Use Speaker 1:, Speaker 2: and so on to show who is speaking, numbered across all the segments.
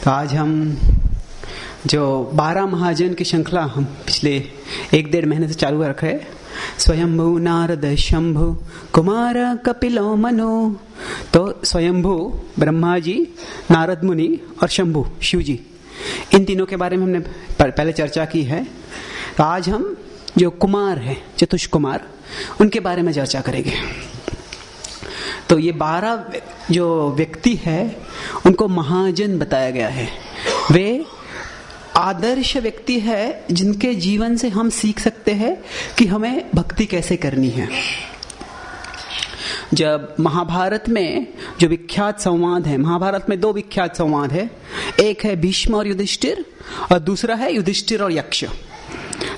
Speaker 1: तो आज हम जो 12 महाजन की श्रृंखला हम पिछले 1-1.5 महीने से चालू रखे, स्वयंभू नारद शंभु कुमार कपिलो मनु। तो स्वयंभू ब्रह्मा जी, नारद मुनि और शंभु शिव जी, इन तीनों के बारे में हमने पहले चर्चा की है। तो आज हम जो कुमार हैं, चतुष कुमार, उनके बारे में चर्चा करेंगे। तो ये 12 जो व्यक्ति है उनको महाजन बताया गया है। वे आदर्श व्यक्ति है जिनके जीवन से हम सीख सकते हैं कि हमें भक्ति कैसे करनी है। जब महाभारत में जो विख्यात संवाद है, महाभारत में 2 विख्यात संवाद है, एक है भीष्म और युधिष्ठिर और दूसरा है युधिष्ठिर और यक्ष।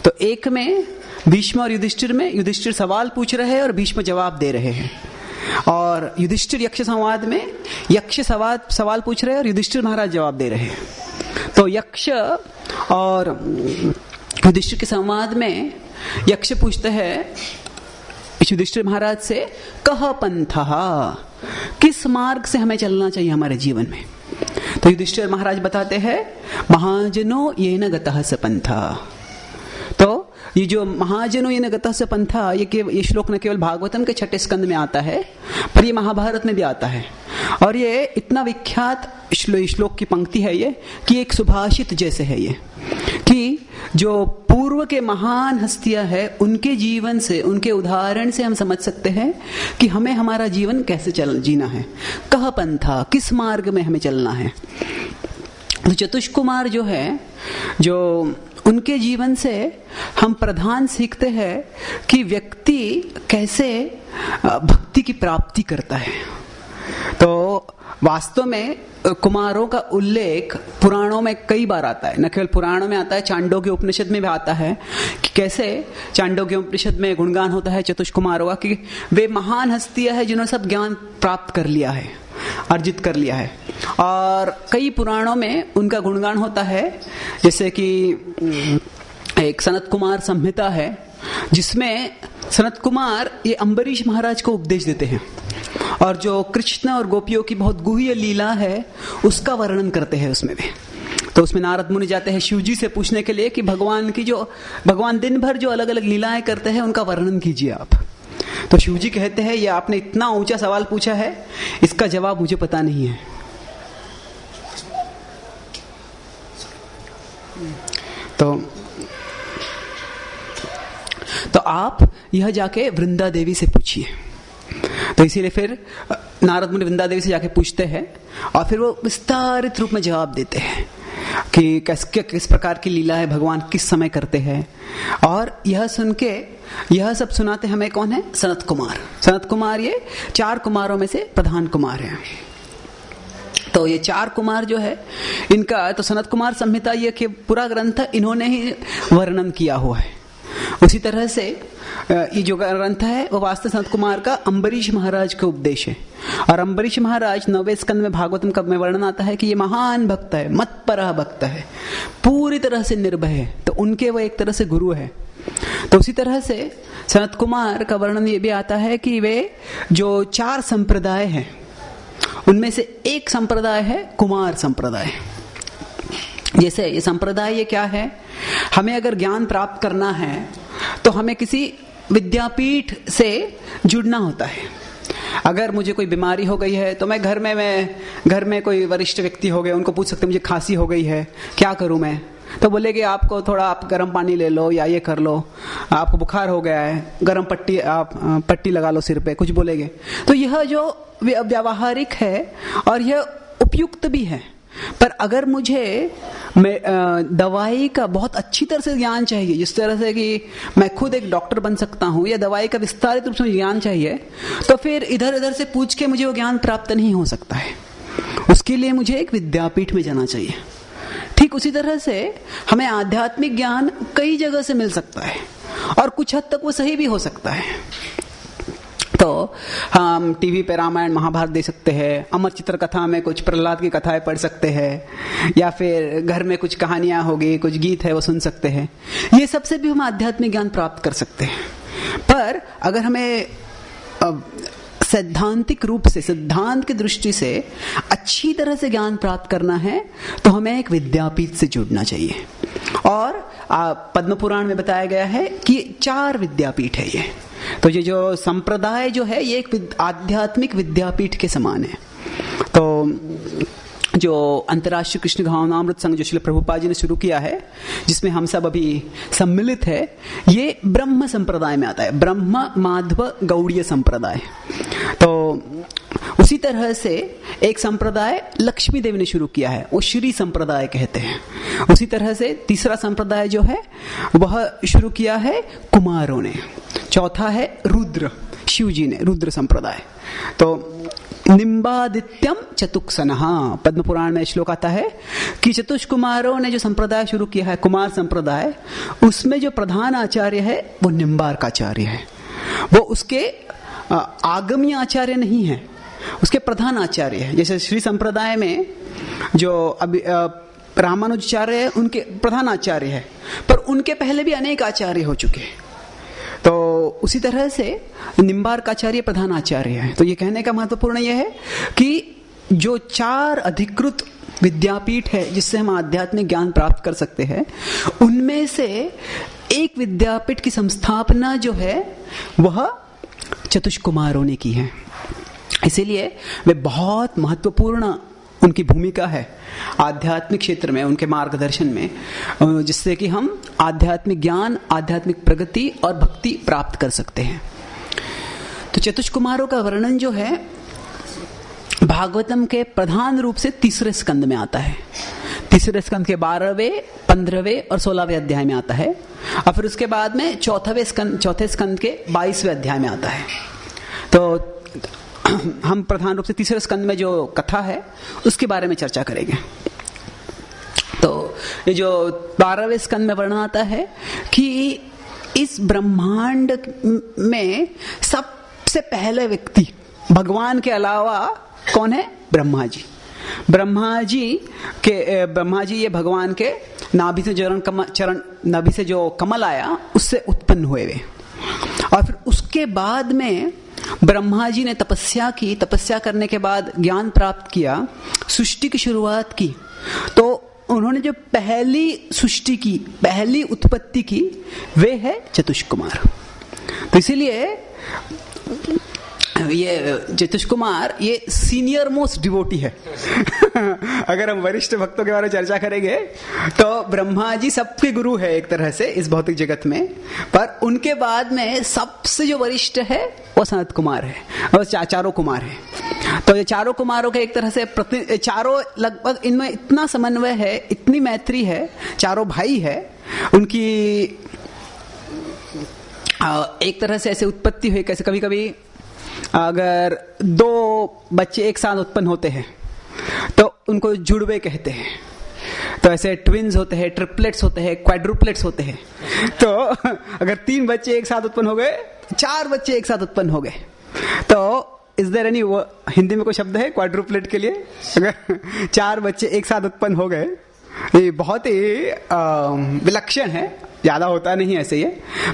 Speaker 1: तो एक में भीष्म और युधिष्ठिर में युधिष्ठिर सवाल पूछ रहे हैं और भीष्म जवाब दे रहे हैं, और युधिष्ठिर यक्ष संवाद में यक्ष सवाल पूछ रहे हैं और युधिष्ठिर महाराज जवाब दे रहे हैं। तो यक्ष और युधिष्ठिर के संवाद में यक्ष पूछते हैं युधिष्ठिर महाराज से, कह पंथः, किस मार्ग से हमें चलना चाहिए हमारे जीवन में। तो युधिष्ठिर महाराज बताते हैं, महाजनो येन गतः स पंथः। तो ये जो महाजनो येन गतः स पंथः, ये श्लोक न केवल भागवतम के 6 स्कंद में आता है, पर ये महाभारत में भी आता है। और ये इतना विख्यात श्लोक की पंक्ति है ये कि एक सुभाषित जैसे है ये, कि जो पूर्व के महान हस्तियां हैं उनके जीवन से, उनके उदाहरण से हम समझ सकते हैं कि हमें हमारा जीवन कैसे जीना है। कह पंथा, किस मार्ग में हमें चलना है। तो चतुष कुमार जो है, जो उनके जीवन से हम प्रधान सीखते हैं कि व्यक्ति कैसे भक्ति की प्राप्ति करता है। तो वास्तव में कुमारों का उल्लेख पुराणों में कई बार आता है, न केवल पुराणों में आता है, चांडोग्य उपनिषद में भी आता है कि कैसे चांडोग्य उपनिषद में गुणगान होता है चतुष कुमारों का कि वे महान हस्तियां हैं जिन्होंने सब ज्ञान प्राप्त कर लिया है, अर्जित कर लिया है। और कई पुराणों में उनका गुणगान होता है, जैसे कि एक सनत कुमार संहिता है जिसमें सनत कुमार ये अम्बरीश महाराज को उपदेश देते हैं और जो कृष्ण और गोपियों की बहुत गुह्य लीला है उसका वर्णन करते हैं उसमें भी। तो उसमें नारद मुनि जाते हैं शिव जी से पूछने के लिए कि भगवान दिन भर जो अलग अलग लीलाएं करते हैं उनका वर्णन कीजिए आप। तो शिव जी कहते हैं, ये आपने इतना ऊंचा सवाल पूछा है, इसका जवाब मुझे पता नहीं है। तो आप यह जाके वृंदा देवी से पूछिए। तो इसीलिए फिर नारद मुनि वृंदा देवी से जाके पूछते हैं और फिर वो विस्तारित रूप में जवाब देते हैं कि किस प्रकार की लीला है, भगवान किस समय करते हैं। और यह सुन के यह सब सुनाते हमें कौन है? सनत कुमार। सनत कुमार ये 4 कुमारों में से प्रधान कुमार है। तो ये 4 कुमार जो है इनका, तो सनत कुमार संहिता ये कि पूरा ग्रंथ इन्होंने ही वर्णन किया हुआ है। उसी तरह से ये जो ग्रंथ है वो वास्तव सनत कुमार का अम्बरीश महाराज का उपदेश है। और अम्बरीश महाराज 9वें स्कंद में भागवतम का में वर्णन आता है कि ये महान भक्त है, मतपरः भक्त है, पूरी तरह से निर्भय है। तो उनके वो एक तरह से गुरु है। तो उसी तरह से सनत कुमार का वर्णन ये भी आता है कि वे जो 4 संप्रदाय हैं उनमें से एक संप्रदाय है कुमार संप्रदाय। जैसे ये संप्रदाय ये क्या है, हमें अगर ज्ञान प्राप्त करना है तो हमें किसी विद्यापीठ से जुड़ना होता है। अगर मुझे कोई बीमारी हो गई है तो मैं घर में कोई वरिष्ठ व्यक्ति हो गए, उनको पूछ सकते मुझे खांसी हो गई है, क्या करूं मैं। तो बोलेगे आपको थोड़ा आप गर्म पानी ले लो या ये कर लो, आपको बुखार हो गया है, गर्म पट्टी लगा लो सिर पे, कुछ बोलेगे। तो यह जो व्यावहारिक है और यह उपयुक्त भी है। पर अगर मुझे दवाई का बहुत अच्छी तरह से ज्ञान चाहिए, जिस तरह से कि मैं खुद एक डॉक्टर बन सकता हूं, या दवाई का विस्तारित रूप से ज्ञान चाहिए, तो फिर इधर उधर से पूछ के मुझे वो ज्ञान प्राप्त नहीं हो सकता है। उसके लिए मुझे एक विद्यापीठ में जाना चाहिए। ठीक उसी तरह से हमें आध्यात्मिक ज्ञान कई जगह से मिल सकता है और कुछ हद तक वो सही भी हो सकता है। तो हम टीवी पे रामायण महाभारत देख सकते हैं, अमर चित्र कथा में कुछ प्रहलाद की कथाएं पढ़ सकते हैं, या फिर घर में कुछ कहानियां होगी, कुछ गीत है वो सुन सकते हैं। ये सबसे भी हम आध्यात्मिक ज्ञान प्राप्त कर सकते हैं। पर अगर हमें सैद्धांतिक रूप से, सिद्धांत की दृष्टि से अच्छी तरह से ज्ञान प्राप्त करना है तो हमें एक विद्यापीठ से जुड़ना चाहिए। और पद्म पुराण में बताया गया है कि 4 विद्यापीठ है ये। तो ये जो संप्रदाय जो है ये एक आध्यात्मिक विद्यापीठ के समान है। तो जो अंतर्राष्ट्रीय कृष्ण भावनामृत संघ जो श्रील प्रभुपाद जी ने शुरू किया है, जिसमें हम सब अभी सम्मिलित है, ये ब्रह्म संप्रदाय में आता है, ब्रह्म माधव गौड़ीय संप्रदाय। तो उसी तरह से एक संप्रदाय लक्ष्मी देवी ने शुरू किया है, वो श्री संप्रदाय कहते हैं। उसी तरह से तीसरा संप्रदाय जो है वह शुरू किया है कुमारों ने। चौथा है रुद्र, शिव जी ने, रुद्र संप्रदाय। तो निम्बादित्यम चतुक्सनः, पद्म पुराण में श्लोक आता है कि चतुष्कुमारों ने जो संप्रदाय शुरू किया है, कुमार संप्रदाय, उसमें जो प्रधान आचार्य है वो निम्बार्क आचार्य है। वो उसके आगमी आचार्य नहीं है, उसके प्रधान आचार्य है। जैसे श्री संप्रदाय में जो अभी रामानुजाचार्य है उनके प्रधान आचार्य है, पर उनके पहले भी अनेक आचार्य हो चुके हैं। तो उसी तरह से निम्बार्क आचार्य प्रधान आचार्य है। तो ये कहने का महत्वपूर्ण यह है कि जो 4 अधिकृत विद्यापीठ है जिससे हम आध्यात्मिक ज्ञान प्राप्त कर सकते हैं, उनमें से एक विद्यापीठ की संस्थापना जो है वह चतुष्कुमारों ने की है। इसीलिए वे बहुत महत्वपूर्ण उनकी भूमिका है आध्यात्मिक क्षेत्र में, उनके मार्गदर्शन में, जिससे कि हम आध्यात्मिक ज्ञान, आध्यात्मिक प्रगति और भक्ति प्राप्त कर सकते हैं। तो चतुष्कुमारों का वर्णन जो है भागवतम के प्रधान रूप से 3रे स्कंद में आता है। 3रे स्कंद के 12वें, 15वें और 16वें अध्याय में आता है, और फिर उसके बाद में चौथे स्कंद के 22वें अध्याय में आता है। तो हम प्रधान रूप से 3रे स्कंद में जो कथा है उसके बारे में चर्चा करेंगे। तो ये जो 12वें स्कंद में वर्णन आता है कि इस ब्रह्मांड में सबसे पहले व्यक्ति भगवान के अलावा कौन है? ब्रह्मा जी। ब्रह्मा जी ये भगवान के नाभि से जो कमल आया उससे उत्पन्न हुए वे। और फिर उसके बाद में ब्रह्मा जी ने तपस्या की, तपस्या करने के बाद ज्ञान प्राप्त किया, सृष्टि की शुरुआत की। तो उन्होंने जो पहली सृष्टि की, पहली उत्पत्ति की, वे है चतुष्कुमार। तो इसीलिए ये चतुष्कुमार ये सीनियर मोस्ट डिवोटी है। अगर हम वरिष्ठ भक्तों के बारे में चर्चा करेंगे तो ब्रह्मा जी सबके गुरु है एक तरह से इस भौतिक जगत में, पर उनके बाद में सबसे जो वरिष्ठ है वो सनत कुमार है, और चारों कुमार है। तो ये चारों कुमारों के एक तरह से चारों लगभग इनमें इतना समन्वय है, इतनी मैत्री है, चारों भाई है, उनकी एक तरह से ऐसे उत्पत्ति हुई। कैसे कभी कभी अगर 2 बच्चे एक साथ उत्पन्न होते हैं तो उनको जुड़वे कहते हैं। तो ऐसे ट्विन्स होते हैं, ट्रिपलेट्स होते हैं, क्वाड्रुपलेट्स होते हैं। तो अगर 3 बच्चे एक साथ उत्पन्न हो गए, 4 बच्चे एक साथ उत्पन्न हो गए, तो इज देयर एनी हिंदी में कोई शब्द है क्वाड्रुपलेट के लिए? अगर 4 बच्चे एक साथ उत्पन्न हो गए, ये बहुत ही विलक्षण है, ज्यादा होता नहीं ऐसे ये।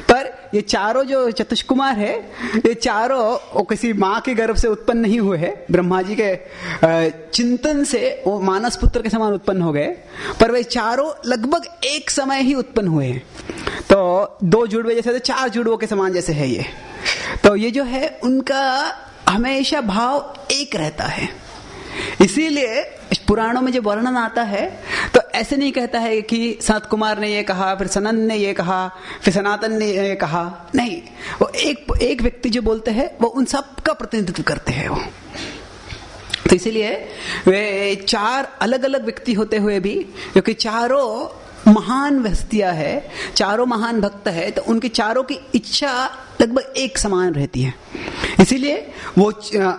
Speaker 1: पर ये चारों जो चतुष्कुमार है, ये चारों किसी माँ के गर्भ से उत्पन्न नहीं हुए हैं, ब्रह्मा जी के चिंतन से वो मानस पुत्र के समान उत्पन्न हो गए, पर वे चारों लगभग एक समय ही उत्पन्न हुए हैं। तो 2 जुड़वे जैसे 4 जुड़वों के समान जैसे है ये। तो ये जो है उनका हमेशा भाव एक रहता है। इसीलिए पुराणों में जब वर्णन आता है तो ऐसे नहीं कहता है कि सनत कुमार ने ये कहा, फिर सनन ने ये कहा, फिर सनातन ने ये कहा। नहीं, वो एक व्यक्ति जो बोलते हैं वो उन सब का प्रतिनिधित्व करते हैं वो। तो इसीलिए वे 4 अलग अलग व्यक्ति होते हुए भी, क्योंकि चारों महान हस्तियां है, चारों महान भक्त है, तो उनकी चारों की इच्छा लगभग एक समान रहती है। इसीलिए वो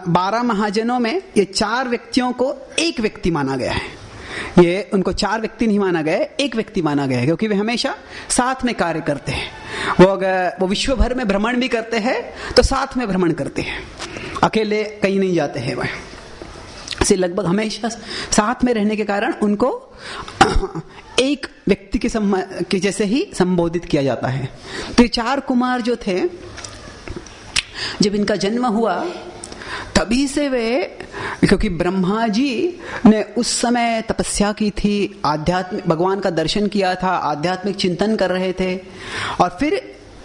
Speaker 1: 12 महाजनों में ये 4 व्यक्तियों को एक व्यक्ति माना गया है। ये उनको 4 व्यक्ति नहीं माना गया है, एक व्यक्ति माना गया है, क्योंकि वे हमेशा साथ में कार्य करते हैं। वो अगर वो विश्व भर में भ्रमण भी करते हैं तो साथ में भ्रमण करते हैं, अकेले कहीं नहीं जाते हैं। वह से लगभग हमेशा साथ में रहने के कारण उनको एक व्यक्ति के जैसे ही संबोधित किया जाता है। तो ये 4 कुमार जो थे, जब इनका जन्म हुआ तभी से वे, क्योंकि ब्रह्मा जी ने उस समय तपस्या की थी, आध्यात्मिक भगवान का दर्शन किया था, आध्यात्मिक चिंतन कर रहे थे, और फिर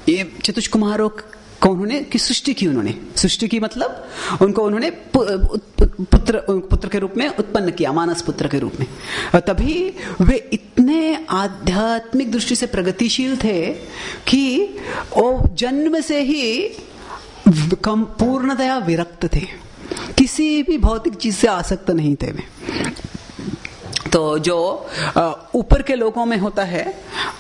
Speaker 1: ये चतुष्कुमारों को उन्होंने की सृष्टि की, उन्होंने सृष्टि की मतलब उनको उन्होंने पुत्र के रूप में उत्पन्न किया, मानस पुत्र के रूप में। और तभी वे इतने आध्यात्मिक दृष्टि से प्रगतिशील थे कि वो जन्म से ही पूर्णतया विरक्त थे, किसी भी भौतिक चीज से आसक्त नहीं थे वे। तो जो ऊपर के लोगों में होता है,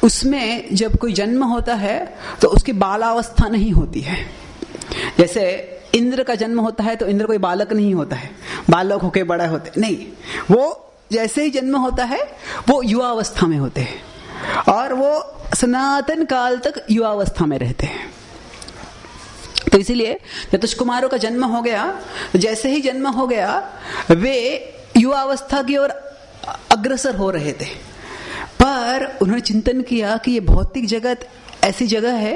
Speaker 1: उसमें जब कोई जन्म होता है तो उसकी बालावस्था नहीं होती है। जैसे इंद्र का जन्म होता है तो इंद्र कोई बालक नहीं होता है, बालक होके बड़ा होते नहीं, वो जैसे ही जन्म होता है वो युवावस्था में होते हैं और वो सनातन काल तक युवावस्था में रहते हैं। तो इसीलिए चतुष्कुमारों का जन्म हो गया, जैसे ही जन्म हो गया वे युवावस्था की ओर अग्रसर हो रहे थे, पर उन्होंने चिंतन किया कि ये भौतिक जगत ऐसी जगह है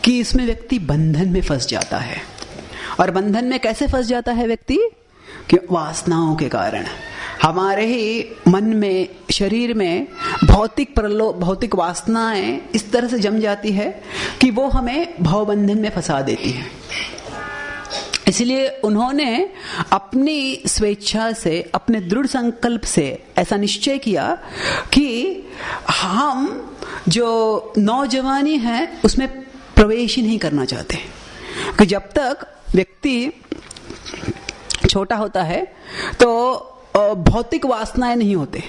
Speaker 1: कि इसमें व्यक्ति बंधन में फंस जाता है। और बंधन में कैसे फंस जाता है व्यक्ति? कि वासनाओं के कारण हमारे ही मन में, शरीर में भौतिक वासनाएं इस तरह से जम जाती है कि वो हमें भवबंधन में फंसा देती है। इसलिए उन्होंने अपनी स्वेच्छा से, अपने दृढ़ संकल्प से ऐसा निश्चय किया कि हम जो नौजवानी है उसमें प्रवेश ही नहीं करना चाहते, कि जब तक व्यक्ति छोटा होता है तो भौतिक वासनाएं नहीं होते।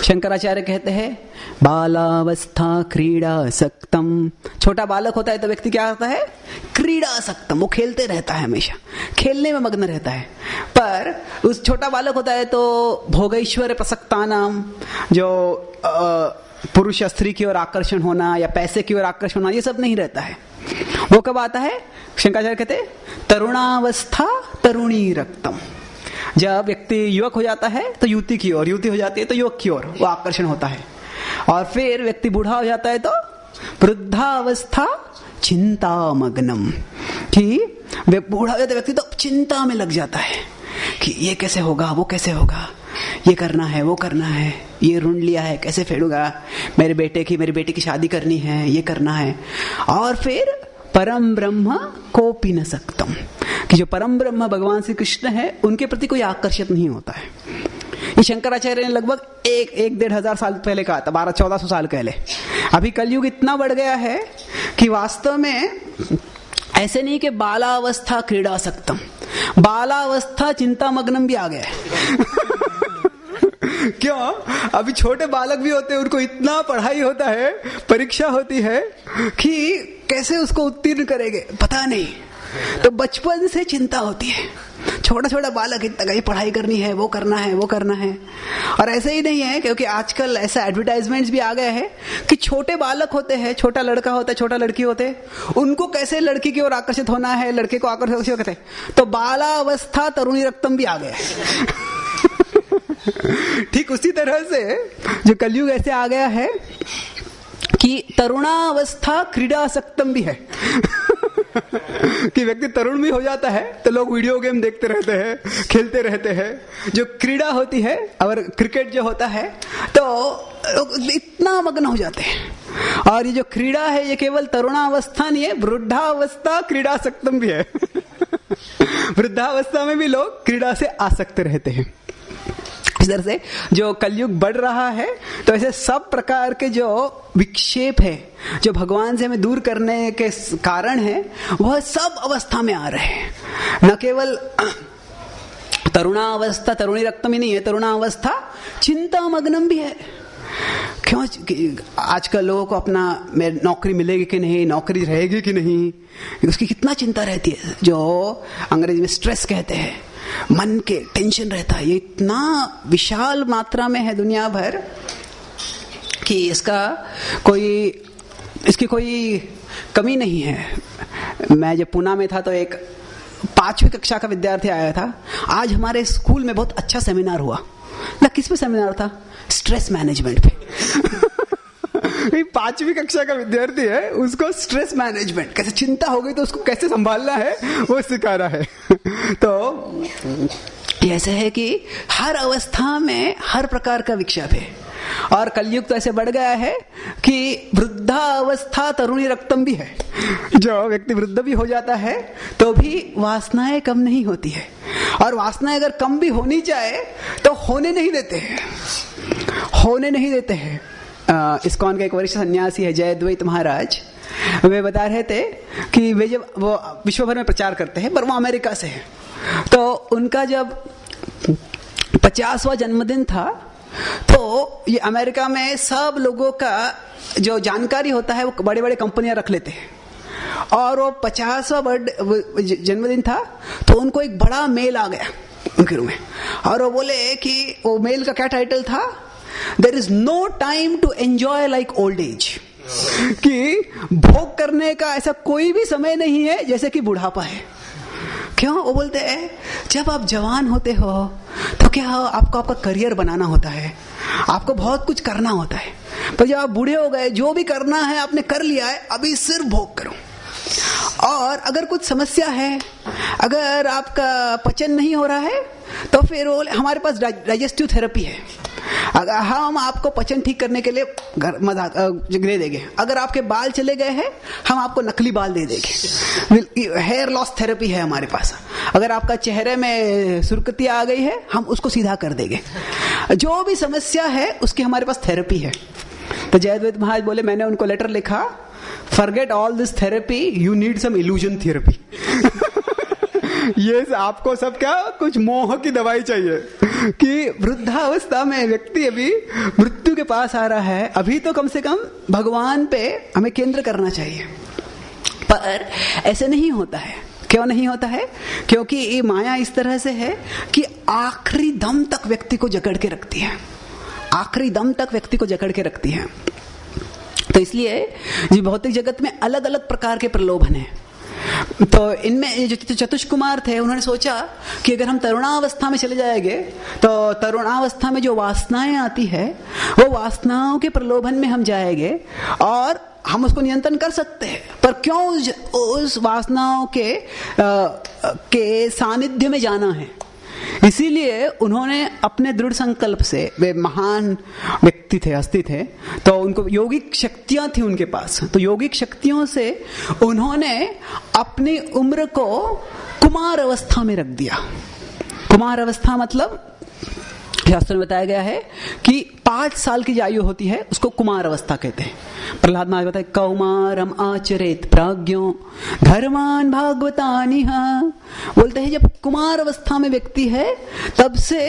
Speaker 1: शंकराचार्य कहते हैं बालावस्था क्रीड़ा सक्तम। छोटा बालक होता है तो व्यक्ति क्या होता है? क्रीड़ा सक्तम, वो खेलते रहता है, हमेशा खेलने में मग्न रहता है। पर उस छोटा बालक होता है तो भोगैश्वर्य प्रसक्ता नाम, जो पुरुष स्त्री की ओर आकर्षण होना या पैसे की ओर आकर्षण होना, ये सब नहीं रहता है। वो कब आता है? शंकराचार्य कहते हैं तरुणावस्था तरुणी रक्तम। जब व्यक्ति युवक हो जाता है तो युवती की ओर, युवती हो जाती है तो युवक की ओर वो आकर्षण होता है। और फिर व्यक्ति बूढ़ा हो जाता है तो वृद्धावस्था चिंता मग्नम, कि बूढ़ा हो जाता व्यक्ति तो चिंता में लग जाता है कि ये कैसे होगा, वो कैसे होगा, ये करना है, वो करना है, ये ऋण लिया है कैसे फेडूंगा, मेरी बेटी की शादी करनी है, ये करना है। और फिर परम ब्रह्म कोपि न सक्तम, कि जो परम ब्रह्म भगवान श्री कृष्ण है उनके प्रति कोई आकर्षित नहीं होता है। ये शंकराचार्य ने लगभग एक 1,500 साल पहले कहा था, 1200-1400 साल पहले। अभी कलयुग इतना बढ़ गया है कि वास्तव में ऐसे नहीं कि बालावस्था क्रीड़ा सक्तम, बालावस्था चिंता मग्नम भी आ गया है। क्यों? अभी छोटे बालक भी होते हैं, उनको इतना पढ़ाई होता है, परीक्षा होती है कि कैसे उसको उत्तीर्ण करेंगे पता नहीं, तो बचपन से चिंता होती है। छोटा बालक इतना, ये पढ़ाई करनी है, वो करना है, वो करना है। और ऐसे ही नहीं है, क्योंकि आजकल ऐसा एडवर्टाइजमेंट्स भी आ गए हैं कि छोटे बालक होते हैं, छोटा लड़का होता है, छोटा लड़की होते हैं, उनको कैसे लड़की की ओर आकर्षित होना है, लड़के को आकर्षित करते हैं। तो बालावस्था तरुणी रक्तम भी आ गया है। ठीक उसी तरह से जो कलयुग ऐसे आ गया है कि तरुणावस्था क्रीड़ा सक्तम भी है। कि व्यक्ति तरुण भी हो जाता है तो लोग वीडियो गेम देखते रहते हैं, खेलते रहते हैं। जो क्रीड़ा होती है, और क्रिकेट जो होता है, तो लोग इतना मग्न हो जाते हैं। और ये जो क्रीड़ा है ये केवल तरुणावस्था नहीं है, वृद्धावस्था क्रीड़ा सक्तम भी है। वृद्धावस्था में भी लोग क्रीड़ा से आसक्त रहते हैं। इस तरह से जो कलयुग बढ़ रहा है, तो ऐसे सब प्रकार के जो विक्षेप है, जो भगवान से हमें दूर करने के कारण है, वह सब अवस्था में आ रहे हैं। न केवल तरुणावस्था तरुणी रक्तम ही नहीं है, तरुणावस्था चिंता मग्नम भी है। क्यों? आजकल लोगों को अपना नौकरी मिलेगी कि नहीं, नौकरी रहेगी कि नहीं, उसकी कितना चिंता रहती है, जो अंग्रेजी में स्ट्रेस कहते हैं। मन के टेंशन रहता है, ये इतना विशाल मात्रा में है दुनिया भर कि इसकी कोई कमी नहीं है। मैं जब पुणे में था तो एक 5वीं कक्षा का विद्यार्थी आया था। आज हमारे स्कूल में बहुत अच्छा सेमिनार हुआ ना, किस पे सेमिनार था? स्ट्रेस मैनेजमेंट पे। 5वीं कक्षा का विद्यार्थी है, उसको स्ट्रेस मैनेजमेंट, कैसे चिंता हो गई तो उसको कैसे संभालना है वो सिखा रहा है। तो ऐसे है कि हर अवस्था में हर प्रकार का विक्षेप है, और कलयुग तो ऐसे बढ़ गया है कि वृद्धावस्था तरुणी रक्तम भी है। जो व्यक्ति वृद्ध भी हो जाता है तो भी वासनाएं कम नहीं होती है, और वासनाएं अगर कम भी होनी चाहे तो होने नहीं देते हैं, होने नहीं देते हैं। इस्कॉन का एक वरिष्ठ सन्यासी है जयद्वैत महाराज, वे बता रहे थे कि वे जब वो विश्व भर में प्रचार करते हैं, पर वो अमेरिका से है, तो उनका जब 50वां जन्मदिन था तो ये अमेरिका में सब लोगों का जो जानकारी होता है वो बड़े बड़े कंपनियां रख लेते हैं, और वो 50वां जन्मदिन था तो उनको एक बड़ा मेल आ गया उनके रूम में, और वो बोले कि वो मेल का क्या टाइटल था, there is no time to enjoy like old age, कि भोग करने का ऐसा कोई भी समय नहीं है जैसे कि बुढ़ापा है। क्यों? वो बोलते हैं जब आप जवान होते हो तो क्या आपको आपका करियर बनाना होता है, आपको बहुत कुछ करना होता है, पर जब आप बूढ़े हो गए जो भी करना है आपने कर लिया है, अभी सिर्फ भोग करो। और अगर कुछ समस्या है, अगर आपका पचन नहीं हो रहा है तो फिर हमारे पास डाइजेस्टिव थेरेपी है, अगर हम आपको पचन ठीक करने के लिए दे देंगे, अगर आपके बाल चले गए हैं हम आपको नकली बाल दे देंगे, हेयर लॉस थेरेपी है हमारे पास, अगर आपका चेहरे में सुर्खती आ गई है हम उसको सीधा कर देंगे, जो भी समस्या है उसकी हमारे पास थेरेपी है। तो जयद्वैत महाराज बोले, मैंने उनको लेटर लिखा, forget all this therapy, you need some illusion therapy. ये आपको सब क्या कुछ मोह की दवाई चाहिए, कि वृद्धावस्था में व्यक्ति अभी मृत्यु के पास आ रहा है, अभी तो कम से कम भगवान पे हमें केंद्र करना चाहिए। पर ऐसे नहीं होता है। क्यों नहीं होता है? क्योंकि ये माया इस तरह से है कि आखिरी दम तक व्यक्ति को जकड़ के रखती है, आखिरी दम तक व्यक्ति को जकड़ के रखती है। तो इसलिए जी भौतिक जगत में अलग अलग प्रकार के प्रलोभन हैं। तो इनमें जो चतुष कुमार थे उन्होंने सोचा कि अगर हम तरुणावस्था में चले जाएंगे तो तरुणावस्था में जो वासनाएं आती है वो वासनाओं के प्रलोभन में हम जाएंगे और हम उसको नियंत्रण कर सकते हैं, पर क्यों उस वासनाओं के सानिध्य में जाना है। इसीलिए उन्होंने अपने दृढ़ संकल्प से, वे महान व्यक्ति थे, हस्ती थे, तो उनको योगिक शक्तियां थी उनके पास, तो योगिक शक्तियों से उन्होंने अपनी उम्र को कुमार अवस्था में रख दिया। कुमार अवस्था मतलब शास्त्र में बताया गया है कि 5 साल की आयु होती है उसको कुमार अवस्था कहते हैं। प्रहलाद महाराज बताए, कौमारम आचरेत प्राज्ञो धर्मान भागवतानिह, बोलते हैं जब कुमार अवस्था में व्यक्ति है तब से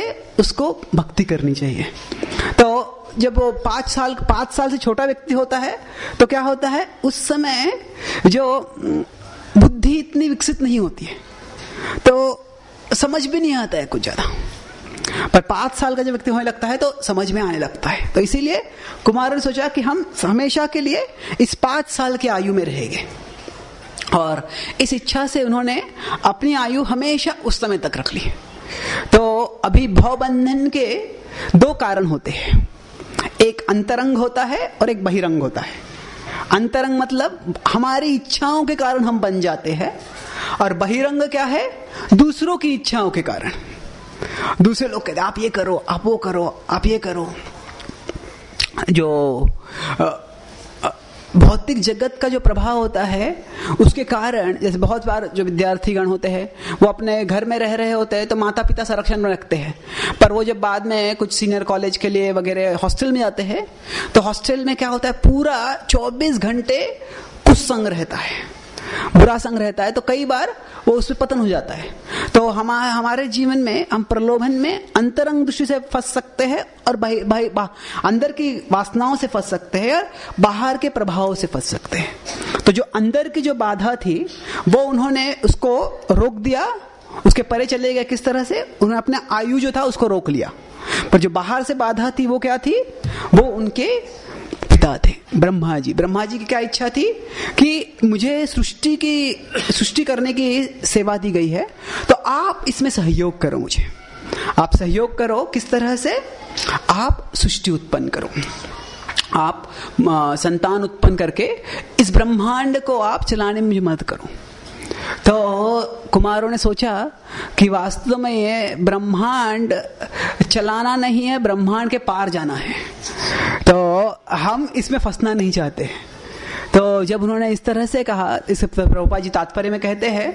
Speaker 1: उसको भक्ति करनी चाहिए। तो जब वो 5 साल से छोटा व्यक्ति होता है तो क्या होता है, उस समय जो बुद्धि इतनी विकसित नहीं होती है तो समझ भी नहीं आता है कुछ ज्यादा, पर 5 साल का जब व्यक्ति होने लगता है तो समझ में आने लगता है। तो इसीलिए कुमार ने सोचा कि हम हमेशा के लिए इस 5 साल की आयु में रहेंगे, और इस इच्छा से उन्होंने अपनी आयु हमेशा उस समय तक रख ली। तो अभी भवबंधन के 2 कारण होते हैं, एक अंतरंग होता है और एक बहिरंग होता है। अंतरंग मतलब हमारी इच्छाओं के कारण हम बन जाते हैं, और बहिरंग क्या है, दूसरों की इच्छाओं के कारण। दूसरे लोग कहते हैं आप ये करो, आप वो करो, आप ये करो। जो भौतिक जगत का जो प्रभाव होता है उसके कारण, जैसे बहुत बार जो विद्यार्थीगण होते हैं वो अपने घर में रह रहे होते हैं तो माता पिता संरक्षण में रखते हैं, पर वो जब बाद में कुछ सीनियर कॉलेज के लिए वगैरह हॉस्टल में जाते हैं तो हॉस्टल में क्या होता है, पूरा 24 घंटे कुछ संग रहता है, बुरा संग रहता है, तो कई बार वो उसमें पतन हो जाता है। तो हमारे जीवन में हम प्रलोभन में अंतरंग दृष्टि से फंस सकते हैं और अंदर की वासनाओं से फंस सकते हैं और बाहर के प्रभावों से फंस सकते हैं। तो जो अंदर की जो बाधा थी वो उन्होंने उसको रोक दिया, उसके परे चले गए। किस तरह से? उन्होंने अपना आयु जो था उसको रोक लिया, पर जो बाहर से बाधा थी वो क्या थी, वो उनके पिता थे, ब्रह्मा जी। ब्रह्मा जी की क्या इच्छा थी कि मुझे सृष्टि करने की सेवा दी गई है तो आप इसमें सहयोग करो, मुझे आप सहयोग करो। किस तरह से? आप सृष्टि उत्पन्न करो। आप संतान उत्पन्न करके इस ब्रह्मांड को आप चलाने में मुझे मदद करो। तो कुमारों ने सोचा कि वास्तव में ये ब्रह्मांड चलाना नहीं है, ब्रह्मांड के पार जाना है, तो हम इसमें फंसना नहीं चाहते। तो जब उन्होंने इस तरह से कहा, इस प्रभुपाद जी तात्पर्य में कहते हैं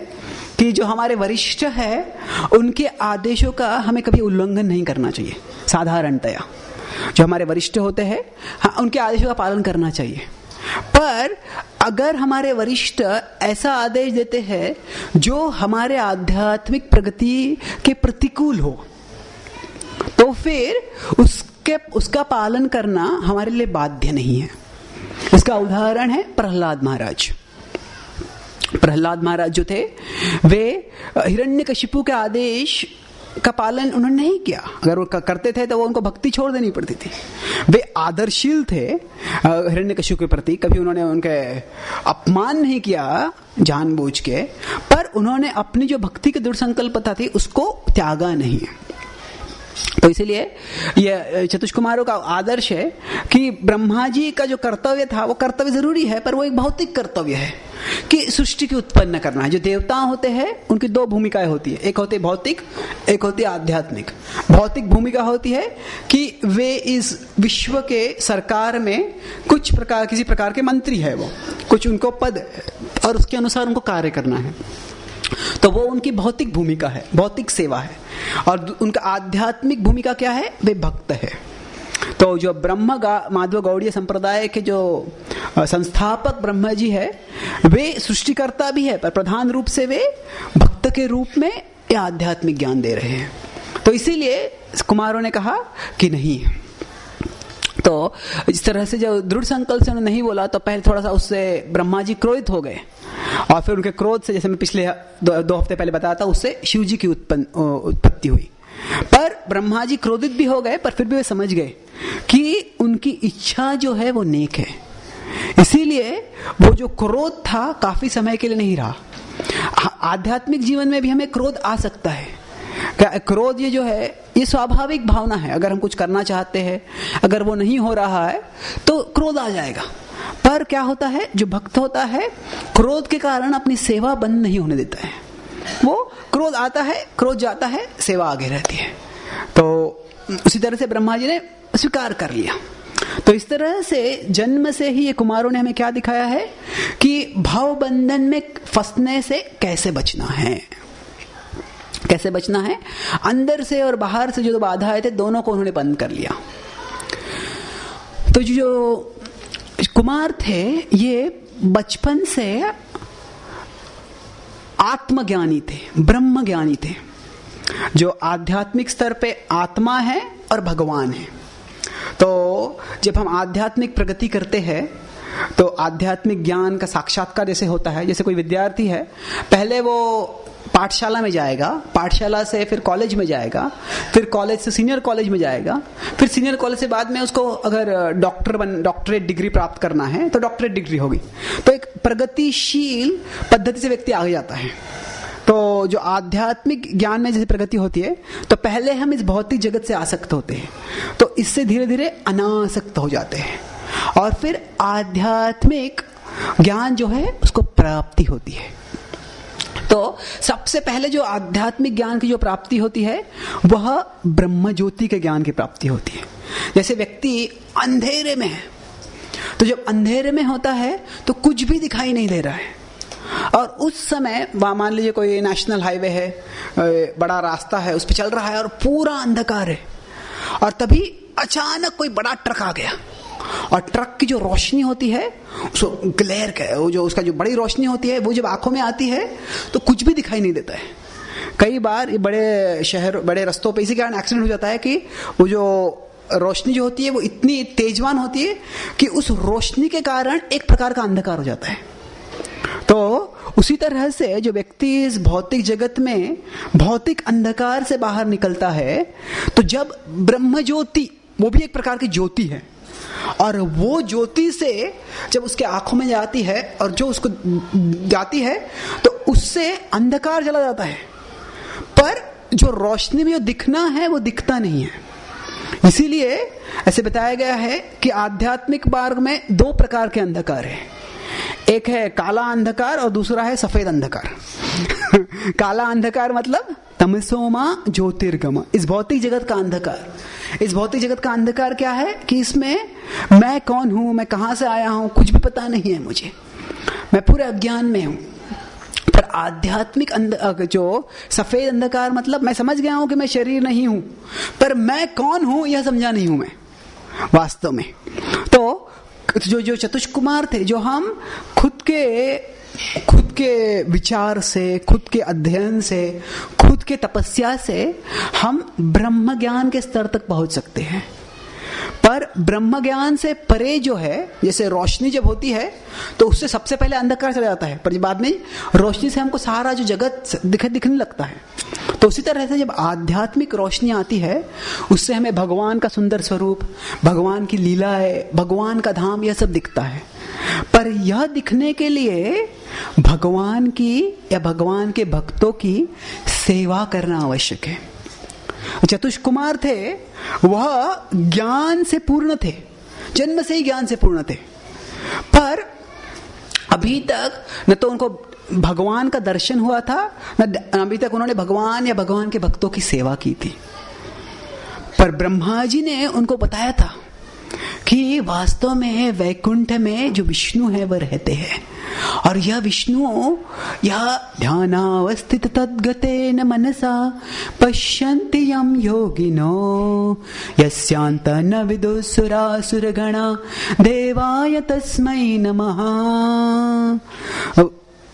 Speaker 1: कि जो हमारे वरिष्ठ है उनके आदेशों का हमें कभी उल्लंघन नहीं करना चाहिए। साधारणतया जो हमारे वरिष्ठ होते हैं, हाँ, उनके आदेशों का पालन करना चाहिए। पर अगर हमारे वरिष्ठ ऐसा आदेश देते हैं जो हमारे आध्यात्मिक प्रगति के प्रतिकूल हो, तो फिर उसका पालन करना हमारे लिए बाध्य नहीं है। इसका उदाहरण है प्रहलाद महाराज। प्रहलाद महाराज जो थे वे हिरण्यकशिपु के आदेश का पालन उन्होंने नहीं किया। अगर वो करते थे तो वो उनको भक्ति छोड़ देनी पड़ती थी। वे आदर्शशील थे हिरण्यकशिपु के प्रति, कभी उन्होंने उनके अपमान नहीं किया जानबूझ के, पर उन्होंने अपनी जो भक्ति की दृढ़ संकल्पता थी उसको त्यागा नहीं। तो इसीलिए ये चतुष कुमारों का आदर्श है कि ब्रह्मा जी का जो कर्तव्य था वो कर्तव्य जरूरी है, पर वो एक भौतिक कर्तव्य है कि सृष्टि की उत्पन्न करना है। जो देवता होते हैं उनकी दो भूमिकाएं होती है, एक होती है भौतिक, एक होती है आध्यात्मिक। भौतिक भूमिका होती है कि वे इस विश्व के सरकार में किसी प्रकार के मंत्री है, वो कुछ उनको पद है और उसके अनुसार उनको कार्य करना है। तो वो उनकी भौतिक भूमिका है, भौतिक सेवा है। और उनका आध्यात्मिक भूमिका क्या है? वे भक्त है। तो जो माधव गौड़ीय संप्रदाय के जो संस्थापक ब्रह्मा जी है, वे सृष्टिकर्ता भी है, पर प्रधान रूप से वे भक्त के रूप में ये आध्यात्मिक ज्ञान दे रहे हैं। तो इसीलिए कुमारों ने कहा कि नहीं। तो इस तरह से जब दृढ़ संकल्प से उन्होंने नहीं बोला तो पहले थोड़ा सा उससे ब्रह्मा जी क्रोधित हो गए, और फिर उनके क्रोध से, जैसे मैं पिछले दो हफ्ते पहले बताया था, उससे शिव जी की उत्पत्ति हुई। पर ब्रह्मा जी क्रोधित भी हो गए, पर फिर भी वे समझ गए कि उनकी इच्छा जो है वो नेक है। इसीलिए वो जो क्रोध था काफी समय के लिए नहीं रहा। आध्यात्मिक जीवन में भी हमें क्रोध आ सकता है। क्रोध ये जो है ये स्वाभाविक भावना है। अगर हम कुछ करना चाहते हैं, अगर वो नहीं हो रहा है तो क्रोध आ जाएगा। पर क्या होता है, जो भक्त होता है क्रोध के कारण अपनी सेवा बंद नहीं होने देता है। वो क्रोध आता है, क्रोध जाता है, सेवा आगे रहती है। तो उसी तरह से ब्रह्मा जी ने स्वीकार कर लिया। तो इस तरह से जन्म से ही ये कुमारों ने हमें क्या दिखाया है कि भाव बंधन में फंसने से कैसे बचना है। कैसे बचना है? अंदर से और बाहर से जो बाधाएं थे दोनों को उन्होंने बंद कर लिया। तो जो कुमार थे ये बचपन से आत्मज्ञानी थे, ब्रह्म ज्ञानी थे, जो आध्यात्मिक स्तर पे आत्मा है और भगवान है। तो जब हम आध्यात्मिक प्रगति करते हैं तो आध्यात्मिक ज्ञान का साक्षात्कार जैसे होता है, जैसे कोई विद्यार्थी है, पहले वो पाठशाला में जाएगा, पाठशाला से फिर कॉलेज में जाएगा, फिर कॉलेज से सीनियर कॉलेज में जाएगा, फिर सीनियर कॉलेज से बाद में उसको अगर डॉक्टरेट डिग्री प्राप्त करना है तो डॉक्टरेट डिग्री होगी। तो एक प्रगतिशील पद्धति से व्यक्ति आगे जाता है। तो जो आध्यात्मिक ज्ञान में जैसे प्रगति होती है तो पहले हम इस भौतिक जगत से आसक्त होते हैं, तो इससे धीरे धीरे अनासक्त हो जाते हैं, और फिर आध्यात्मिक ज्ञान जो है उसको प्राप्ति होती है। तो सबसे पहले जो आध्यात्मिक ज्ञान की जो प्राप्ति होती है वह ब्रह्म ज्योति के ज्ञान की प्राप्ति होती है। जैसे व्यक्ति अंधेरे में है, तो जब अंधेरे में होता है तो कुछ भी दिखाई नहीं दे रहा है, और उस समय मान लीजिए कोई नेशनल हाईवे है, बड़ा रास्ता है, उस पर चल रहा है और पूरा अंधकार है, और तभी अचानक कोई बड़ा ट्रक आ गया, और ट्रक की जो रोशनी होती है उसको ग्लेयर का, वो जो उसका जो बड़ी रोशनी होती है वो जब आंखों में आती है तो कुछ भी दिखाई नहीं देता है। कई बार बड़े शहर, बड़े रास्तों पे इसी कारण एक्सीडेंट हो जाता है कि वो जो रोशनी जो होती है वो इतनी तेजवान होती है कि उस रोशनी के कारण एक प्रकार का अंधकार हो जाता है। तो उसी तरह से जो व्यक्ति इस भौतिक जगत में भौतिक अंधकार से बाहर निकलता है, तो जब ब्रह्म ज्योति, वो भी एक प्रकार की ज्योति है, और वो ज्योति से जब उसके आंखों में जाती है और जो उसको जाती है तो उससे अंधकार चला जाता है, पर जो रोशनी में जो दिखना है वो दिखता नहीं है। इसीलिए ऐसे बताया गया है कि आध्यात्मिक मार्ग में दो प्रकार के अंधकार है, एक है काला अंधकार और दूसरा है सफेद अंधकार। काला अंधकार मतलब तमसोमा ज्योतिर्गम, इस भौतिक जगत का अंधकार। इस भौतिक जगत का अंधकार क्या है कि इसमें मैं कौन हूं, मैं कहां से आया हूं, कुछ भी पता नहीं है मुझे, मैं पूरे अज्ञान में हूं। पर आध्यात्मिक जो सफेद अंधकार मतलब मैं समझ गया हूं कि मैं शरीर नहीं हूं, पर मैं कौन हूं यह समझा नहीं हूं मैं वास्तव में। तो जो चतुष्कुमार थे, जो हम खुद के विचार से, खुद के अध्ययन से, खुद के तपस्या से हम ब्रह्म ज्ञान के स्तर तक पहुंच सकते हैं। पर ब्रह्म ज्ञान से परे जो है, जैसे रोशनी जब होती है तो उससे सबसे पहले अंधकार चला जाता है, पर बाद में रोशनी से हमको सारा जो जगत दिखने लगता है। तो उसी तरह से जब आध्यात्मिक रोशनी आती है, उससे हमें भगवान का सुंदर स्वरूप, भगवान की लीलाएं, भगवान का धाम, यह सब दिखता है। पर यह दिखने के लिए भगवान की या भगवान के भक्तों की सेवा करना आवश्यक है। चतुष्कुमार थे, वह ज्ञान से पूर्ण थे, जन्म से ही ज्ञान से पूर्ण थे, पर अभी तक न तो उनको भगवान का दर्शन हुआ था, न अभी तक उन्होंने भगवान या भगवान के भक्तों की सेवा की थी। पर ब्रह्मा जी ने उनको बताया था कि वास्तव में वैकुंठ में जो विष्णु है वह रहते हैं, और यह विष्णु यह ध्यानावस्थित तद्गतेन मनसा पश्यन्ति यम योगिनो यस्यांत न विदुसुरासुरगणा देवाय तस्मै नमः।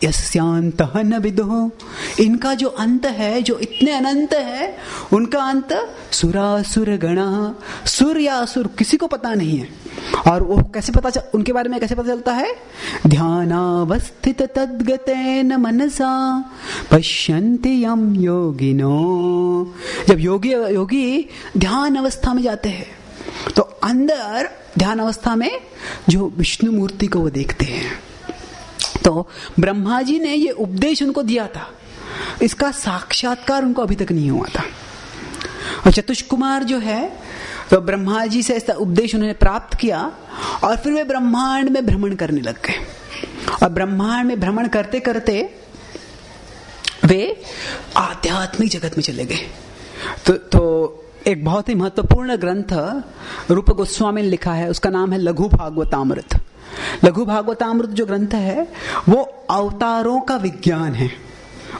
Speaker 1: यस्यांतः न विदुः, इनका जो अंत है, जो इतने अनंत है, उनका अंत सुरासुर गणा, सुर या असुर किसी को पता नहीं है। और वो कैसे उनके बारे में कैसे पता चलता है? ध्यानावस्थित तद्गतेन मनसा पश्यन्ति यम योगिनो। जब योगी ध्यान अवस्था में जाते हैं तो अंदर ध्यान अवस्था में जो विष्णु मूर्ति को वो देखते हैं। तो ब्रह्मा जी ने ये उपदेश उनको दिया था, इसका साक्षात्कार उनको अभी तक नहीं हुआ था। और चतुष्कुमार जो है, तो ब्रह्मा जी से ऐसा उपदेश उन्होंने प्राप्त किया, और फिर वे ब्रह्मांड में भ्रमण करने लग गए। और ब्रह्मांड में भ्रमण करते करते वे आध्यात्मिक जगत में चले गए। तो एक बहुत ही महत्वपूर्ण ग्रंथ रूप गोस्वामी ने लिखा है, उसका नाम है लघु भागवतामृत। लघु भागवतामृत जो ग्रंथ है वो अवतारों का विज्ञान है।